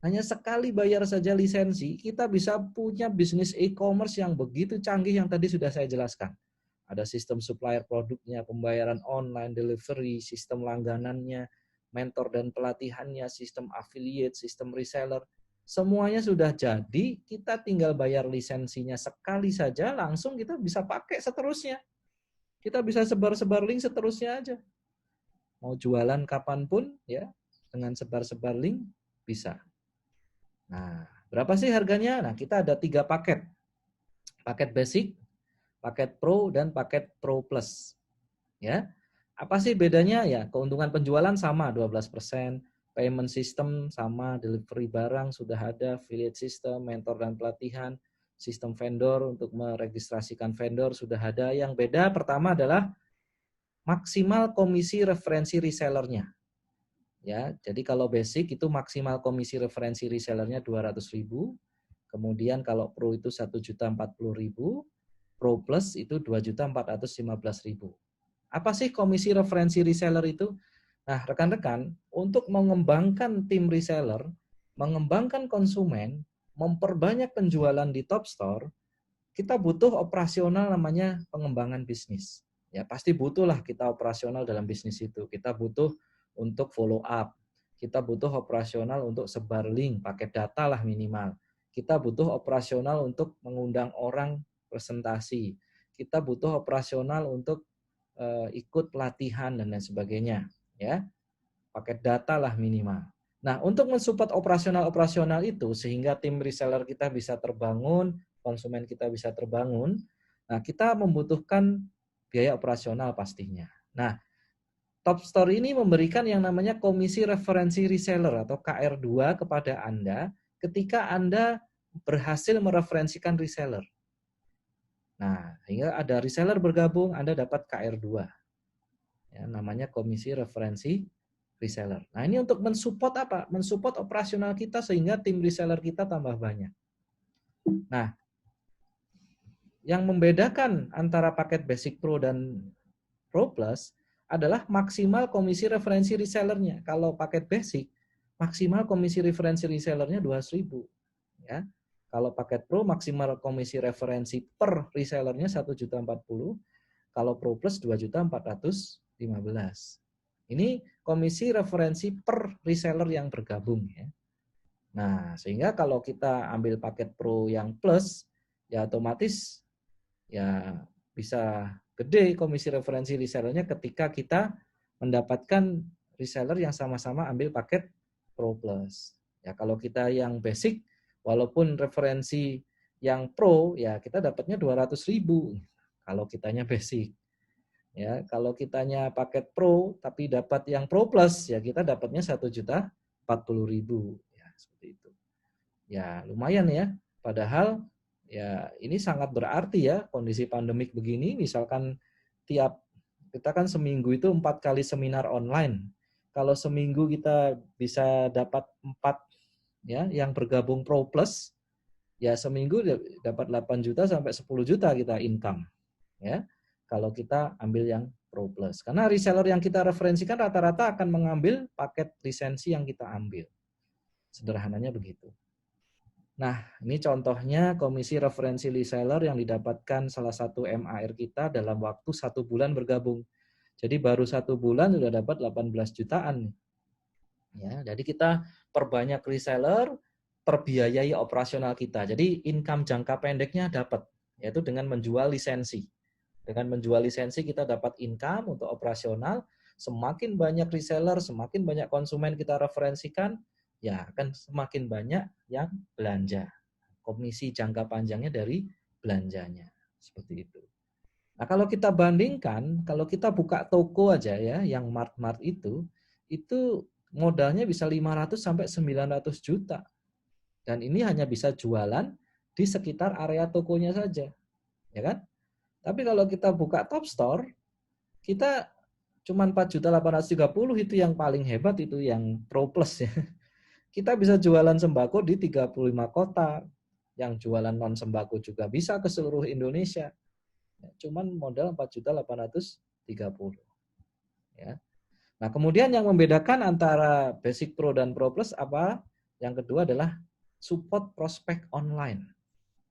Hanya sekali bayar saja lisensi, kita bisa punya bisnis e-commerce yang begitu canggih yang tadi sudah saya jelaskan. Ada sistem supplier produknya, pembayaran online, delivery, sistem langganannya, mentor dan pelatihannya, sistem affiliate, sistem reseller. Semuanya sudah jadi, kita tinggal bayar lisensinya sekali saja, langsung kita bisa pakai seterusnya. Kita bisa sebar-sebar link seterusnya aja. Mau jualan kapanpun, ya, dengan sebar-sebar link bisa. Nah, berapa sih harganya? Nah, kita ada 3 paket. Paket basic, paket pro, dan paket pro plus. Ya, apa sih bedanya? Ya, keuntungan penjualan sama 12%, payment system sama, delivery barang sudah ada, affiliate system, mentor dan pelatihan, sistem vendor untuk meregistrasikan vendor sudah ada. Yang beda pertama adalah maksimal komisi referensi resellernya. Ya, jadi kalau basic itu maksimal komisi referensi resellernya 200.000. Kemudian kalau pro itu 1.040.000, pro plus itu 2.415.000. Apa sih komisi referensi reseller itu? Nah, rekan-rekan, untuk mengembangkan tim reseller, mengembangkan konsumen, memperbanyak penjualan di Top Store, kita butuh operasional namanya pengembangan bisnis. Ya, pasti butuhlah kita operasional dalam bisnis itu. Kita butuh untuk follow up. Kita butuh operasional untuk sebar link, pakai data lah minimal. Kita butuh operasional untuk mengundang orang presentasi. Kita butuh operasional untuk ikut pelatihan dan lain sebagainya, ya. Pakai data lah minimal. Nah, untuk mensupport operasional itu sehingga tim reseller kita bisa terbangun, konsumen kita bisa terbangun, nah kita membutuhkan biaya operasional pastinya. Nah, Top Store ini memberikan yang namanya komisi referensi reseller atau KR2 kepada Anda ketika Anda berhasil mereferensikan reseller. Nah, sehingga ada reseller bergabung, Anda dapat KR2. Ya, namanya komisi referensi reseller. Nah, ini untuk mensupport apa? Mensupport operasional kita sehingga tim reseller kita tambah banyak. Nah, yang membedakan antara paket Basic Pro dan Pro Plus adalah maksimal komisi referensi resellernya. Kalau paket Basic, maksimal komisi referensi resellernya 200.000. Ya. Kalau paket Pro, maksimal komisi referensi per resellernya 1.040.000. Kalau Pro Plus 2.415.000. Ini komisi referensi per reseller yang bergabung ya. Nah, sehingga kalau kita ambil paket Pro yang plus, ya otomatis ya bisa gede komisi referensi resellernya ketika kita mendapatkan reseller yang sama-sama ambil paket Pro Plus. Ya kalau kita yang basic, walaupun referensi yang Pro, ya kita dapatnya 200.000 kalau kitanya basic. Ya, kalau kitanya paket Pro tapi dapat yang Pro Plus, ya kita dapatnya 1.040.000. Ya, seperti itu. Ya, lumayan ya. Padahal ya ini sangat berarti ya kondisi pandemik begini, misalkan kita kan seminggu itu 4 kali seminar online. Kalau seminggu kita bisa dapat 4 ya yang bergabung Pro Plus, ya seminggu dapat 8 juta sampai 10 juta kita income. Ya. Kalau kita ambil yang Pro Plus. Karena reseller yang kita referensikan rata-rata akan mengambil paket lisensi yang kita ambil. Sederhananya begitu. Nah, ini contohnya komisi referensi reseller yang didapatkan salah satu MAR kita dalam waktu 1 bulan bergabung. Jadi baru 1 bulan sudah dapat 18 jutaan. Ya, jadi kita perbanyak reseller, terbiayai operasional kita. Jadi income jangka pendeknya dapat, yaitu dengan menjual lisensi. Dengan menjual lisensi kita dapat income untuk operasional, semakin banyak reseller, semakin banyak konsumen kita referensikan, ya akan semakin banyak yang belanja. Komisi jangka panjangnya dari belanjanya. Seperti itu. Nah, kalau kita bandingkan, kalau kita buka toko aja ya, yang mart-mart itu modalnya bisa 500 sampai 900 juta. Dan ini hanya bisa jualan di sekitar area tokonya saja. Ya kan? Tapi kalau kita buka top store, kita cuma 4.830 itu yang paling hebat, itu yang Pro Plus ya. Kita bisa jualan sembako di 35 kota. Yang jualan non sembako juga bisa ke seluruh Indonesia. Cuman modal 4.830. Ya. Nah, kemudian yang membedakan antara Basic Pro dan Pro Plus apa? Yang kedua adalah support prospek online.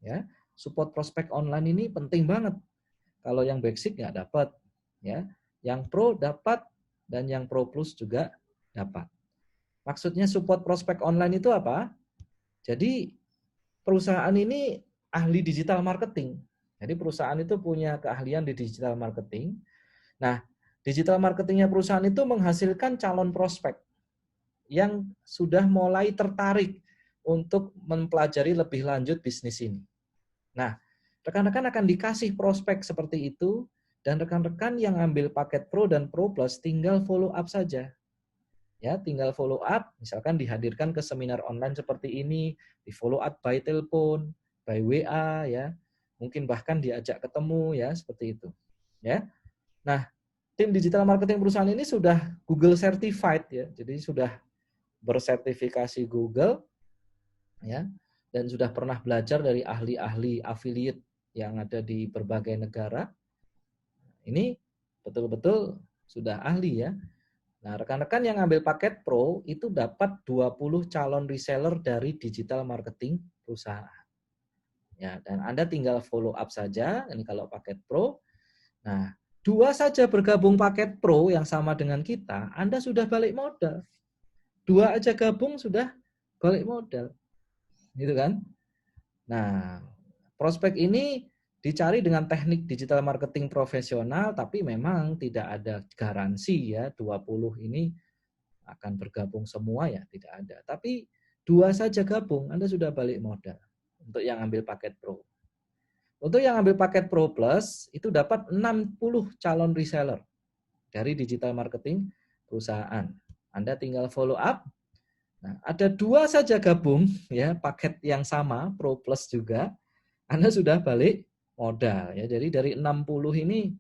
Ya, support prospek online ini penting banget. Kalau yang Basic nggak dapat, ya. Yang Pro dapat dan yang Pro Plus juga dapat. Maksudnya support prospek online itu apa? Jadi perusahaan ini ahli digital marketing. Jadi perusahaan itu punya keahlian di digital marketing. Nah, digital marketingnya perusahaan itu menghasilkan calon prospek yang sudah mulai tertarik untuk mempelajari lebih lanjut bisnis ini. Nah, rekan-rekan akan dikasih prospek seperti itu, dan rekan-rekan yang ambil paket Pro dan Pro Plus tinggal follow up saja. Ya, tinggal follow up, misalkan dihadirkan ke seminar online seperti ini, di follow up by telepon, by WA ya. Mungkin bahkan diajak ketemu ya, seperti itu. Ya. Nah, tim digital marketing perusahaan ini sudah Google certified ya. Jadi sudah bersertifikasi Google ya, dan sudah pernah belajar dari ahli-ahli affiliate yang ada di berbagai negara. Ini betul-betul sudah ahli ya. Nah, rekan-rekan yang ambil paket Pro itu dapat 20 calon reseller dari digital marketing perusahaan. Ya, dan Anda tinggal follow up saja, ini kalau paket Pro. Nah, 2 saja bergabung paket Pro yang sama dengan kita, Anda sudah balik modal. 2 aja gabung sudah balik modal. Gitu kan? Nah, prospek ini dicari dengan teknik digital marketing profesional, tapi memang tidak ada garansi ya 20 ini akan bergabung semua ya, tidak ada. Tapi 2 saja gabung, Anda sudah balik modal untuk yang ambil paket Pro. Untuk yang ambil paket Pro Plus, itu dapat 60 calon reseller dari digital marketing perusahaan. Anda tinggal follow up. Nah, ada 2 saja gabung ya, paket yang sama, Pro Plus juga, Anda sudah balik modal ya. Jadi dari 60 ini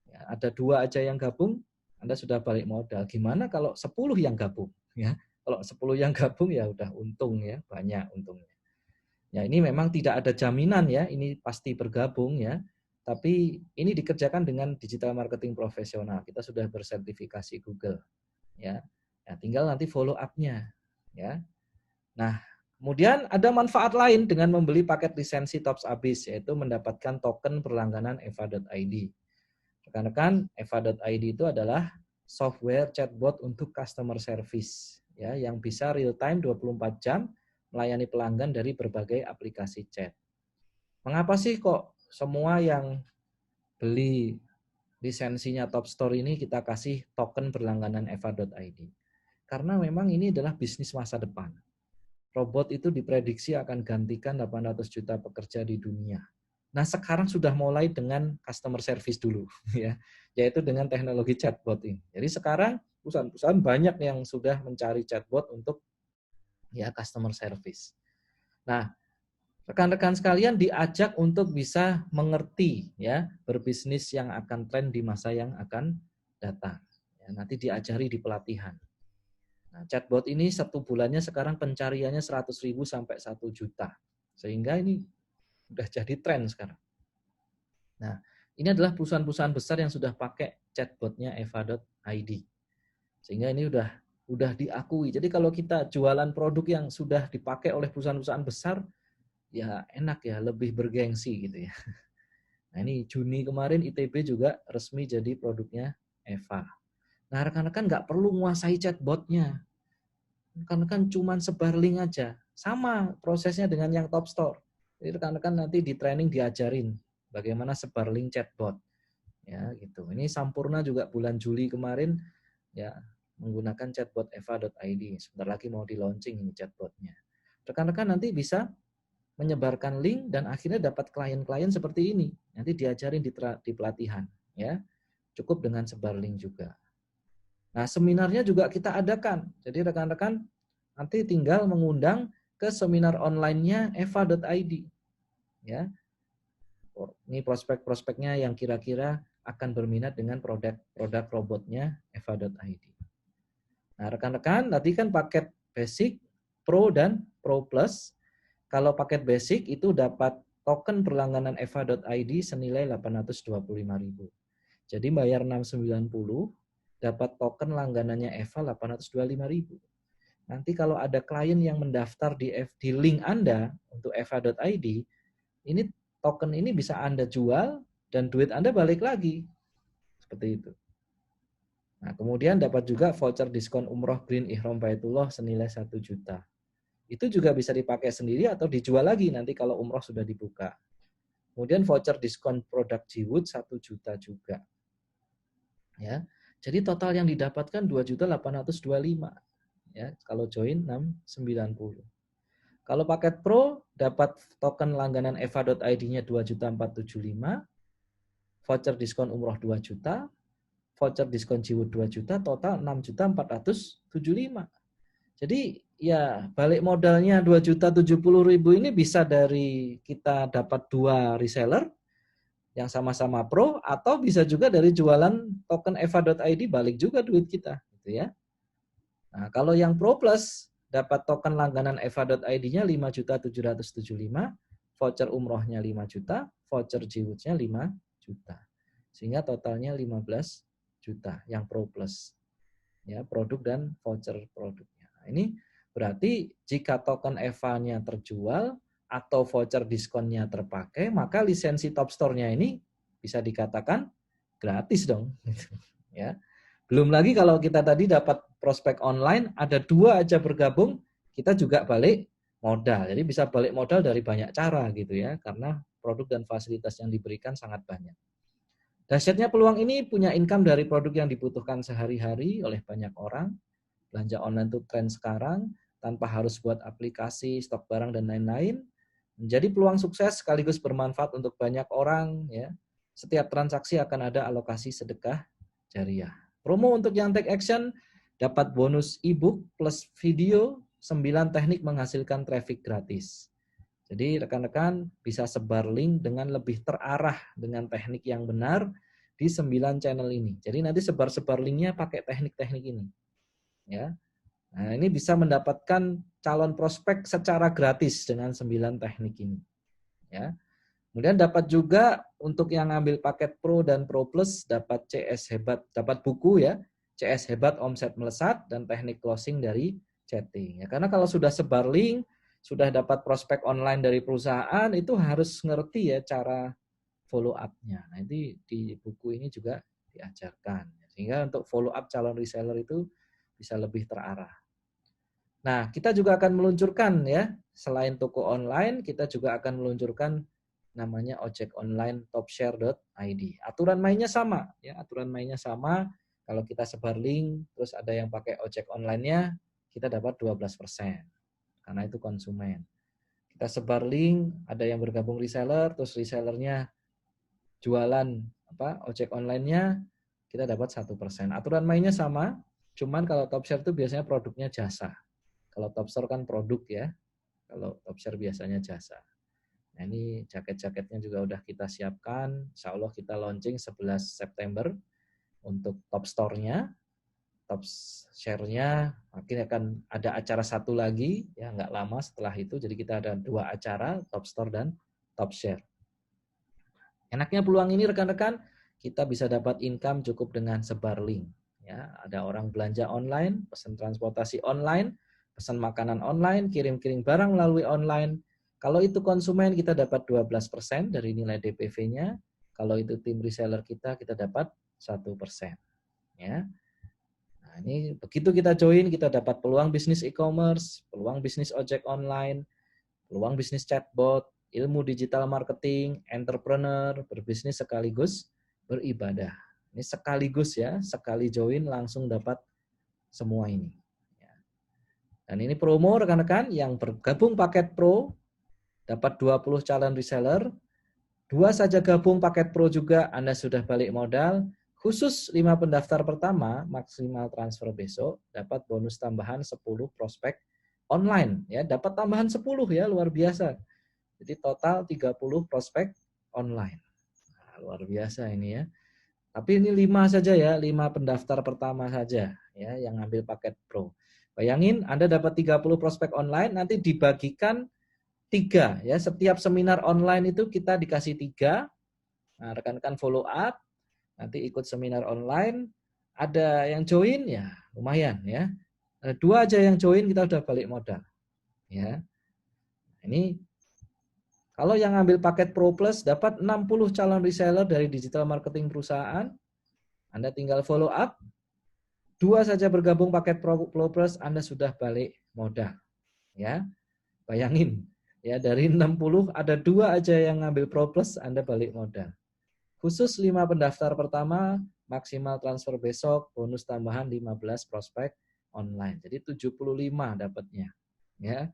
ya, ada 2 aja yang gabung, Anda sudah balik modal. Gimana kalau 10 yang gabung ya? Kalau 10 yang gabung ya udah untung ya, banyak untungnya. Ya, ini memang tidak ada jaminan ya, ini pasti bergabung ya. Tapi ini dikerjakan dengan digital marketing profesional. Kita sudah bersertifikasi Google ya. Ya, tinggal nanti follow up-nya ya. Nah, kemudian ada manfaat lain dengan membeli paket lisensi Tops Abis, yaitu mendapatkan token berlangganan eva.id. Rekan-rekan, eva.id itu adalah software chatbot untuk customer service ya, yang bisa real time 24 jam melayani pelanggan dari berbagai aplikasi chat. Mengapa sih kok semua yang beli lisensinya Top Store ini kita kasih token berlangganan eva.id? Karena memang ini adalah bisnis masa depan. Robot itu diprediksi akan gantikan 800 juta pekerja di dunia. Nah, sekarang sudah mulai dengan customer service dulu ya, yaitu dengan teknologi chatbot ini. Jadi sekarang perusahaan-perusahaan banyak yang sudah mencari chatbot untuk ya customer service. Nah, rekan-rekan sekalian diajak untuk bisa mengerti ya berbisnis yang akan tren di masa yang akan datang. Ya, nanti diajari di pelatihan. Nah, chatbot ini 1 bulannya sekarang pencariannya 100.000 sampai 1 juta. Sehingga ini udah jadi tren sekarang. Nah, ini adalah perusahaan-perusahaan besar yang sudah pakai chatbotnya eva.id. Sehingga ini udah diakui. Jadi kalau kita jualan produk yang sudah dipakai oleh perusahaan-perusahaan besar, ya enak ya, lebih bergengsi gitu ya. Nah, ini Juni kemarin ITB juga resmi jadi produknya Eva. Nah, rekan-rekan nggak perlu menguasai chatbotnya. Rekan-rekan cuma sebar link aja. Sama prosesnya dengan yang Top Store. Jadi rekan-rekan nanti di training diajarin bagaimana sebar link chatbot. Ya, gitu. Ini Sampurna juga bulan Juli kemarin ya menggunakan chatbot eva.id. Sebentar lagi mau di launching ini chatbotnya. Rekan-rekan nanti bisa menyebarkan link dan akhirnya dapat klien-klien seperti ini. Nanti diajarin di pelatihan, ya. Cukup dengan sebar link juga. Nah, seminarnya juga kita adakan. Jadi rekan-rekan nanti tinggal mengundang ke seminar online-nya eva.id. Ya. Ini prospek-prospeknya yang kira-kira akan berminat dengan produk robotnya eva.id. Nah, rekan-rekan, tadi kan paket basic, pro dan pro plus. Kalau paket basic itu dapat token berlangganan eva.id senilai 825.000. Jadi bayar 690, dapat token langganannya Eva 825.000. Nanti kalau ada klien yang mendaftar di link Anda untuk eva.id, ini token ini bisa Anda jual dan duit Anda balik lagi. Seperti itu. Nah, kemudian dapat juga voucher diskon umroh Green Ihram Baitullah senilai 1 juta. Itu juga bisa dipakai sendiri atau dijual lagi nanti kalau umroh sudah dibuka. Kemudian voucher diskon produk Jiwood 1 juta juga. Ya. Jadi total yang didapatkan 2.825.000. Ya, kalau join 690. Kalau paket Pro dapat token langganan eva.id-nya 2.475, voucher diskon umroh 2 juta, voucher diskon Jiwood 2 juta, total 6.475. Jadi ya balik modalnya 2.070.000 ini bisa dari kita dapat 2 reseller yang sama-sama pro, atau bisa juga dari jualan token eva.id balik juga duit kita, gitu ya. Nah, kalau yang pro plus dapat token langganan eva.id-nya 5.775.000, voucher umrohnya 5 juta, voucher Jiwood-nya 5 juta. Sehingga totalnya 15 juta yang pro plus. Ya, produk dan voucher produknya. Nah, ini berarti jika token eva-nya terjual atau voucher diskonnya terpakai, maka lisensi top store-nya ini bisa dikatakan gratis dong. Ya. Belum lagi kalau kita tadi dapat prospek online, ada 2 aja bergabung, kita juga balik modal. Jadi bisa balik modal dari banyak cara gitu ya, karena produk dan fasilitas yang diberikan sangat banyak. Dahsyatnya peluang ini punya income dari produk yang dibutuhkan sehari-hari oleh banyak orang. Belanja online itu tren sekarang, tanpa harus buat aplikasi, stok barang, dan lain-lain. Menjadi peluang sukses sekaligus bermanfaat untuk banyak orang. Ya. Setiap transaksi akan ada alokasi sedekah jariah. Promo untuk yang take action dapat bonus e-book plus video 9 teknik menghasilkan traffic gratis. Jadi rekan-rekan bisa sebar link dengan lebih terarah dengan teknik yang benar di 9 channel ini. Jadi nanti sebar-sebar linknya pakai teknik-teknik ini. Ya. Nah, ini bisa mendapatkan calon prospek secara gratis dengan 9 teknik ini. Ya. Kemudian dapat juga untuk yang ngambil paket Pro dan Pro Plus dapat CS Hebat, dapat buku ya, CS Hebat Omset Melesat dan teknik closing dari chatting. Ya, karena kalau sudah sebar link, sudah dapat prospek online dari perusahaan, itu harus ngerti ya cara follow up-nya. Nah, ini di buku ini juga diajarkan. Sehingga untuk follow up calon reseller itu bisa lebih terarah. Nah, kita juga akan meluncurkan ya, selain toko online, kita juga akan meluncurkan namanya ojek online topshare.id. Aturan mainnya sama ya, aturan mainnya sama. Kalau kita sebar link terus ada yang pakai ojek online-nya, kita dapat 12%. Karena itu konsumen. Kita sebar link, ada yang bergabung reseller, terus resellernya jualan ojek online-nya, kita dapat 1%. Aturan mainnya sama, cuman kalau Topshare itu biasanya produknya jasa. Kalau Topstore kan produk ya, kalau Topshare biasanya jasa. Nah, ini jaket-jaketnya juga udah kita siapkan. Insya Allah kita launching 11 September untuk Top Store-nya. Top Share-nya mungkin akan ada acara satu lagi, ya nggak lama setelah itu. Jadi kita ada 2 acara, Top Store dan Top Share. Enaknya peluang ini rekan-rekan, kita bisa dapat income cukup dengan sebar link. Ya, ada orang belanja online, pesan transportasi online, pesan makanan online, kirim-kirim barang melalui online. Kalau itu konsumen kita dapat 12% dari nilai DPV-nya. Kalau itu tim reseller kita dapat 1%. Ya. Nah, ini begitu kita join, kita dapat peluang bisnis e-commerce, peluang bisnis ojek online, peluang bisnis chatbot, ilmu digital marketing, entrepreneur, berbisnis sekaligus beribadah. Ini sekaligus ya, sekali join langsung dapat semua ini. Dan ini promo rekan-rekan yang bergabung paket Pro dapat 20 calon reseller. 2 saja gabung paket Pro juga Anda sudah balik modal. Khusus 5 pendaftar pertama maksimal transfer besok dapat bonus tambahan 10 prospek online ya, dapat tambahan 10 ya, luar biasa. Jadi total 30 prospek online. Nah, luar biasa ini ya. Tapi ini 5 saja ya, 5 pendaftar pertama saja ya yang ngambil paket Pro. Bayangin Anda dapat 30 prospek online, nanti dibagikan 3 ya. Setiap seminar online itu kita dikasih 3. Nah, rekan-rekan follow up, nanti ikut seminar online, ada yang join ya lumayan ya. 2 aja yang join kita udah balik modal. Ya. Ini kalau yang ngambil paket Pro Plus dapat 60 calon reseller dari digital marketing perusahaan. Anda tinggal follow up. 2 saja bergabung paket Pro Plus Anda sudah balik modal. Ya. Bayangin ya, dari 60 ada 2 aja yang ngambil Pro Plus Anda balik modal. Khusus 5 pendaftar pertama maksimal transfer besok, bonus tambahan 15 prospek online. Jadi 75 dapatnya. Ya.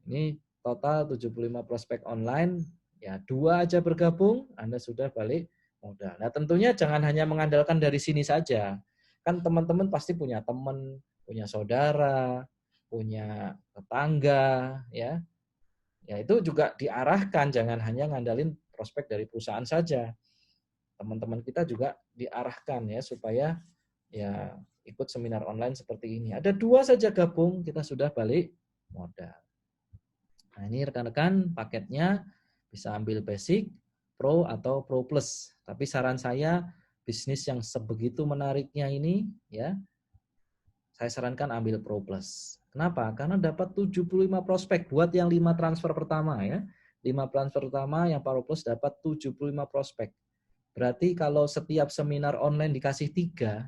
Ini total 75 prospek online, ya 2 aja bergabung, Anda sudah balik modal. Nah tentunya jangan hanya mengandalkan dari sini saja. Kan teman-teman pasti punya teman, punya saudara, punya tetangga, ya. Ya itu juga diarahkan, jangan hanya ngandalin prospek dari perusahaan saja. Teman-teman kita juga diarahkan ya supaya ya ikut seminar online seperti ini. Ada 2 saja gabung, kita sudah balik modal. Nah ini rekan-rekan paketnya bisa ambil basic, pro atau pro plus. Tapi saran saya bisnis yang sebegitu menariknya ini ya, saya sarankan ambil pro plus. Kenapa? Karena dapat 75 prospek buat yang 5 transfer pertama ya. 5 transfer pertama yang pro plus dapat 75 prospek. Berarti kalau setiap seminar online dikasih 3,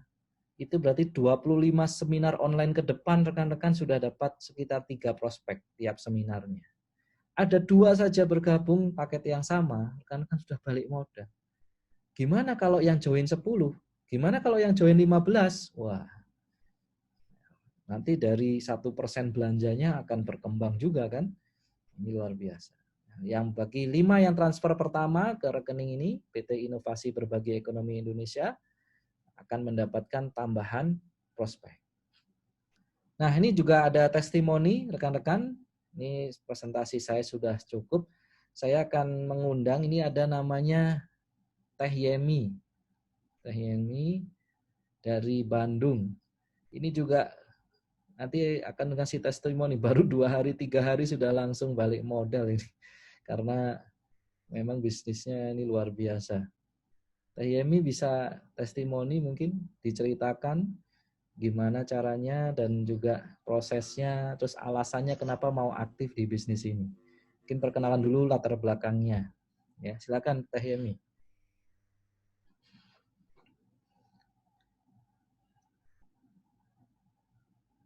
itu berarti 25 seminar online ke depan rekan-rekan sudah dapat sekitar 3 prospek tiap seminarnya. Ada 2 saja bergabung paket yang sama, kan sudah balik modal. Gimana kalau yang join 10? Gimana kalau yang join 15? Wah, nanti dari 1% belanjanya akan berkembang juga kan? Ini luar biasa. Yang bagi 5 yang transfer pertama ke rekening ini, PT Inovasi Berbagi Ekonomi Indonesia akan mendapatkan tambahan prospek. Nah, ini juga ada testimoni rekan-rekan. Ini presentasi saya sudah cukup. Saya akan mengundang, ini ada namanya Teh Yemi. Teh Yemi dari Bandung. Ini juga nanti akan kasih testimoni. Baru 2 hari, 3 hari sudah langsung balik modal ini. Karena memang bisnisnya ini luar biasa. Teh Yemi bisa testimoni mungkin diceritakan gimana caranya dan juga prosesnya, terus alasannya kenapa mau aktif di bisnis ini. Mungkin perkenalan dulu latar belakangnya. Ya, silakan Teh Yemi.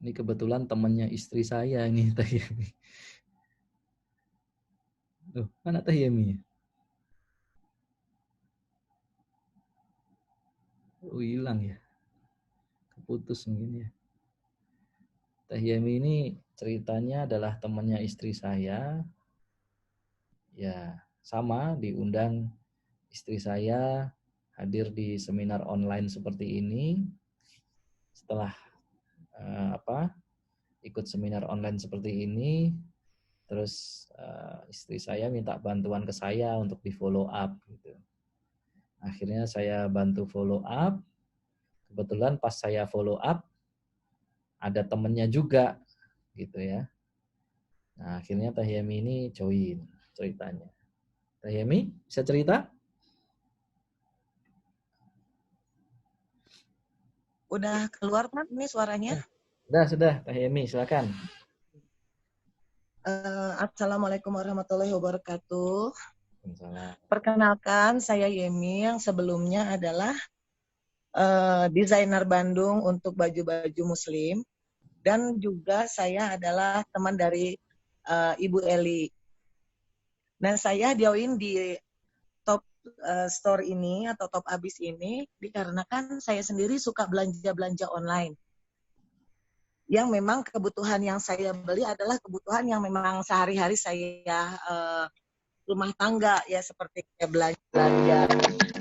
Ini kebetulan temannya istri saya ini Teh Yemi. Loh, mana Teh Yemi? Oh, hilang ya. Keputus mungkin ya. Teh Yemi ini ceritanya adalah temannya istri saya. Ya, sama diundang istri saya hadir di seminar online seperti ini. Setelah ikut seminar online seperti ini, terus istri saya minta bantuan ke saya untuk di follow up gitu. Akhirnya saya bantu follow up. Kebetulan pas saya follow up ada temennya juga gitu ya. Nah, akhirnya Teh Yemi ini join ceritanya. Teh Yemi bisa cerita? Udah keluar kan ini suaranya? Sudah Teh Yemi, silakan. Assalamualaikum warahmatullahi wabarakatuh. Salam. Perkenalkan, saya Yemi yang sebelumnya adalah desainer Bandung untuk baju-baju muslim. Dan juga saya adalah teman dari Ibu Eli. Dan saya join di top store ini atau top abis ini dikarenakan saya sendiri suka belanja-belanja online. yang memang kebutuhan yang saya beli adalah kebutuhan yang memang sehari-hari saya rumah tangga ya, seperti kayak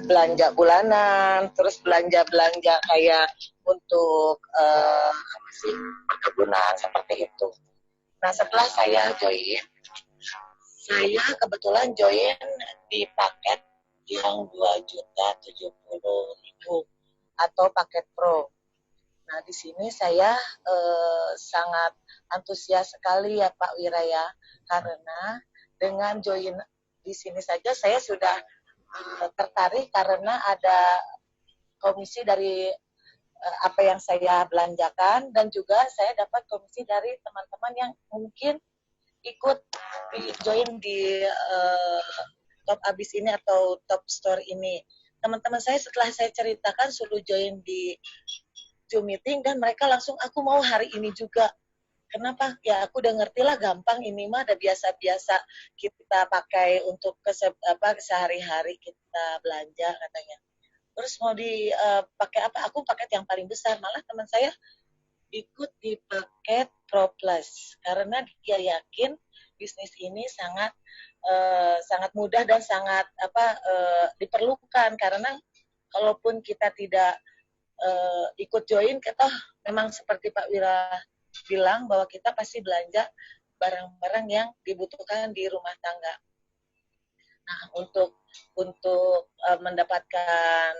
belanja bulanan, terus belanja kayak untuk apa sih, perkebunan seperti itu. Nah, setelah saya join, saya kebetulan join di paket yang 2.070.000 atau paket Pro. Nah, di sini saya sangat antusias sekali ya Pak Wira ya, karena dengan join di sini saja saya sudah tertarik karena ada komisi dari apa yang saya belanjakan, dan juga saya dapat komisi dari teman-teman yang mungkin ikut join di Top Abis ini atau Top Store ini. Teman-teman saya setelah saya ceritakan suruh join di Zoom meeting, dan mereka langsung, aku mau hari ini juga. Kenapa? Ya aku udah ngerti lah, gampang, ini mah ada biasa-biasa kita pakai untuk sehari-hari kita belanja katanya. Terus mau dipakai apa? Aku paket yang paling besar. Malah teman saya ikut di paket Pro Plus karena dia yakin bisnis ini sangat sangat mudah dan sangat diperlukan, karena kalaupun kita tidak ikut join, kita memang seperti Pak Wira bilang bahwa kita pasti belanja barang-barang yang dibutuhkan di rumah tangga. Nah, untuk mendapatkan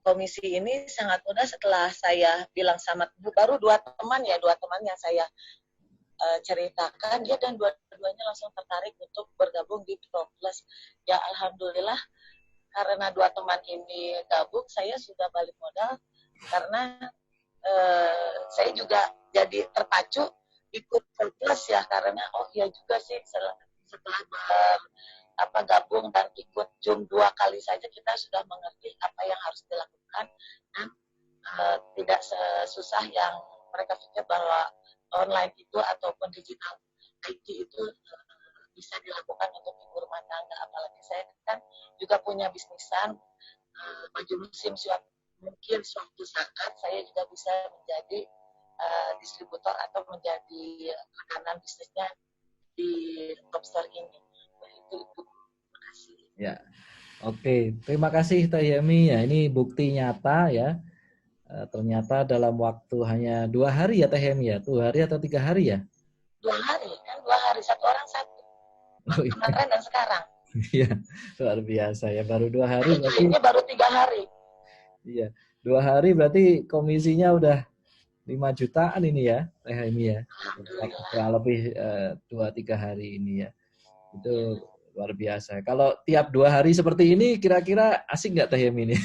komisi ini sangat mudah setelah saya bilang sama baru dua teman yang saya ceritakan, dia dan dua-duanya langsung tertarik untuk bergabung di Pro Plus. Ya alhamdulillah, karena dua teman ini gabung, saya sudah balik modal karena saya juga jadi terpacu ikut Pro Plus ya, karena oh iya juga sih setelah gabung dan ikut Zoom 2 kali saja kita sudah mengerti apa yang harus dilakukan, dan tidak sesusah yang mereka pikir bahwa online itu ataupun digital IT itu bisa dilakukan untuk ibu rumah tangga. Apalagi saya kan juga punya bisnisan baju musim, mungkin suatu saat saya juga bisa menjadi distributor atau menjadi rekanan bisnisnya di Top Store ini. Itu terima kasih. Ya, oke. Terima kasih Teh Yemi. Ya, ini bukti nyata ya. Ternyata dalam waktu hanya 2 hari ya Teh Yemi ya. 2 hari atau 3 hari ya? 2 hari kan, 2 hari, satu orang satu. Oh, iya. Kemarin dan sekarang. Iya, luar biasa ya. Baru 2 hari berarti. Ini baru 3 hari. Iya, 2 hari berarti komisinya udah 5 jutaan ini ya, Teh Yemi ya. Kurang lebih 2-3 hari ini ya. Itu luar biasa. Kalau tiap 2 hari seperti ini, kira-kira asik nggak Teh Yemi ini?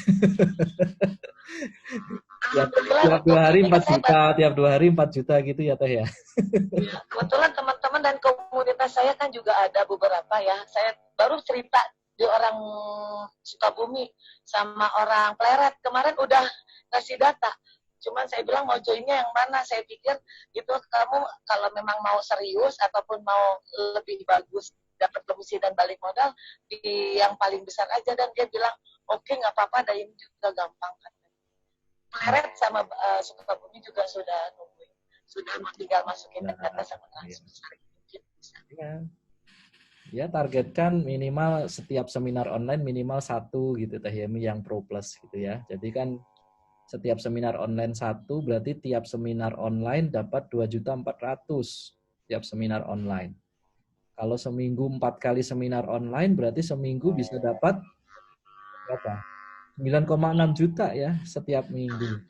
tiap 2 hari 4 juta, tiap 2 hari 4 juta gitu ya Teh ya? Ya, kebetulan teman-teman dan komunitas saya kan juga ada beberapa ya. Saya baru cerita di orang Sukabumi sama orang Pleret. Kemarin udah kasih data. Cuman saya bilang mau joinnya yang mana. Saya pikir itu kamu kalau memang mau serius ataupun mau lebih bagus dapat komisi dan balik modal di yang paling besar aja. Dan dia bilang oke, nggak apa-apa, dan ini juga gampang kan. Pleret sama Sukabumi juga sudah nungguin. Sudah mau tinggal masukin data sama transfer. Ya, targetkan minimal setiap seminar online minimal 1 gitu Teh Yemi yang Pro Plus gitu ya. Jadi kan setiap seminar online 1 berarti tiap seminar online dapat 2.400.000 tiap seminar online. Kalau seminggu 4 kali seminar online berarti seminggu bisa dapat berapa? 9,6 juta ya setiap minggu.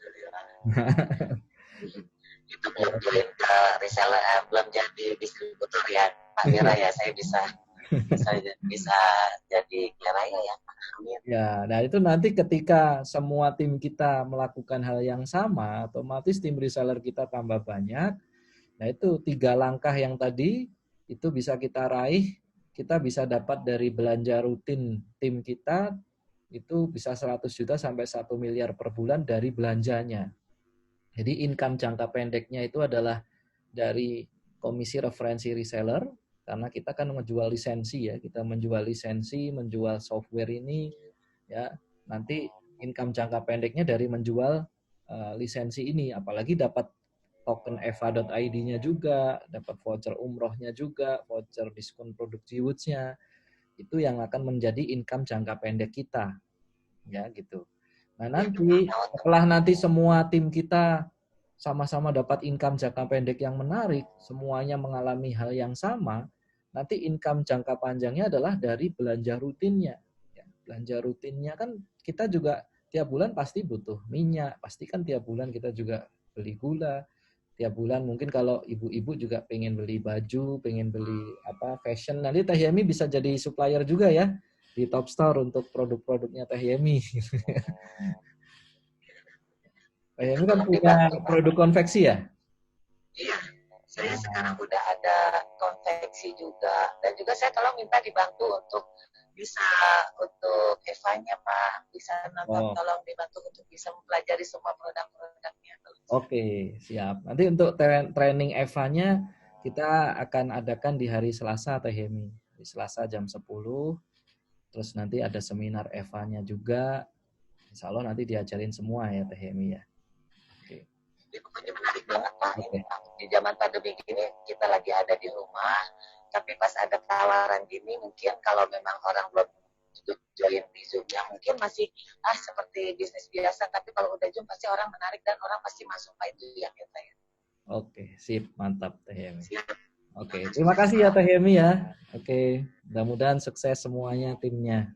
Itu belum join ke reseller, belum jadi distributor ya Pak Wira ya. Saya bisa jadi kiraya ya Pak. Amin. Ya, nah itu nanti ketika semua tim kita melakukan hal yang sama, otomatis tim reseller kita tambah banyak. Nah itu 3 langkah yang tadi itu bisa kita raih, kita bisa dapat dari belanja rutin tim kita itu bisa 100 juta sampai 1 miliar per bulan dari belanjanya. Jadi income jangka pendeknya itu adalah dari komisi referensi reseller, karena kita kan menjual lisensi ya, kita menjual lisensi, menjual software ini ya. Nanti income jangka pendeknya dari menjual lisensi ini, apalagi dapat token eva.id-nya juga, dapat voucher umrohnya juga, voucher diskon produk Jiwoods-nya. Itu yang akan menjadi income jangka pendek kita. Ya, gitu. Nah, nanti setelah nanti semua tim kita sama-sama dapat income jangka pendek yang menarik, semuanya mengalami hal yang sama, nanti income jangka panjangnya adalah dari belanja rutinnya. Ya, belanja rutinnya kan kita juga tiap bulan pasti butuh minyak, pasti kan tiap bulan kita juga beli gula, tiap bulan mungkin kalau ibu-ibu juga pengen beli baju, pengen beli apa fashion, nanti Teh Yemi bisa jadi supplier juga ya di Top Store untuk produk-produknya Teh Yemi. Teh Yemi kan punya produk konveksi ya? Iya, saya sekarang udah ada konveksi juga, dan juga saya tolong minta dibantu untuk bisa untuk Eva-nya Pak, bisa nonton, tolong dibantu untuk bisa mempelajari semua produk-produknya. Oke, siap. Nanti untuk training Eva-nya kita akan adakan di hari Selasa Teh Yemi. Di Selasa jam 10. Terus nanti ada seminar Eva-nya juga. Insya Allah nanti diajarin semua ya Teh Yemi ya. Oke. Ini pokoknya menarik banget Pak. Ini, Pak. Di zaman pandemi gini kita lagi ada di rumah, tapi pas ada tawaran gini mungkin kalau memang orang belum join di Zoom-nya mungkin masih seperti bisnis biasa, tapi kalau udah Zoom pasti orang menarik dan orang pasti masuk Pak, itu yang kita ya. Oke, sip, mantap Teh Yemi. Siap. Oke, terima kasih ya Teh Yemi ya. Oke, mudah-mudahan sukses semuanya timnya.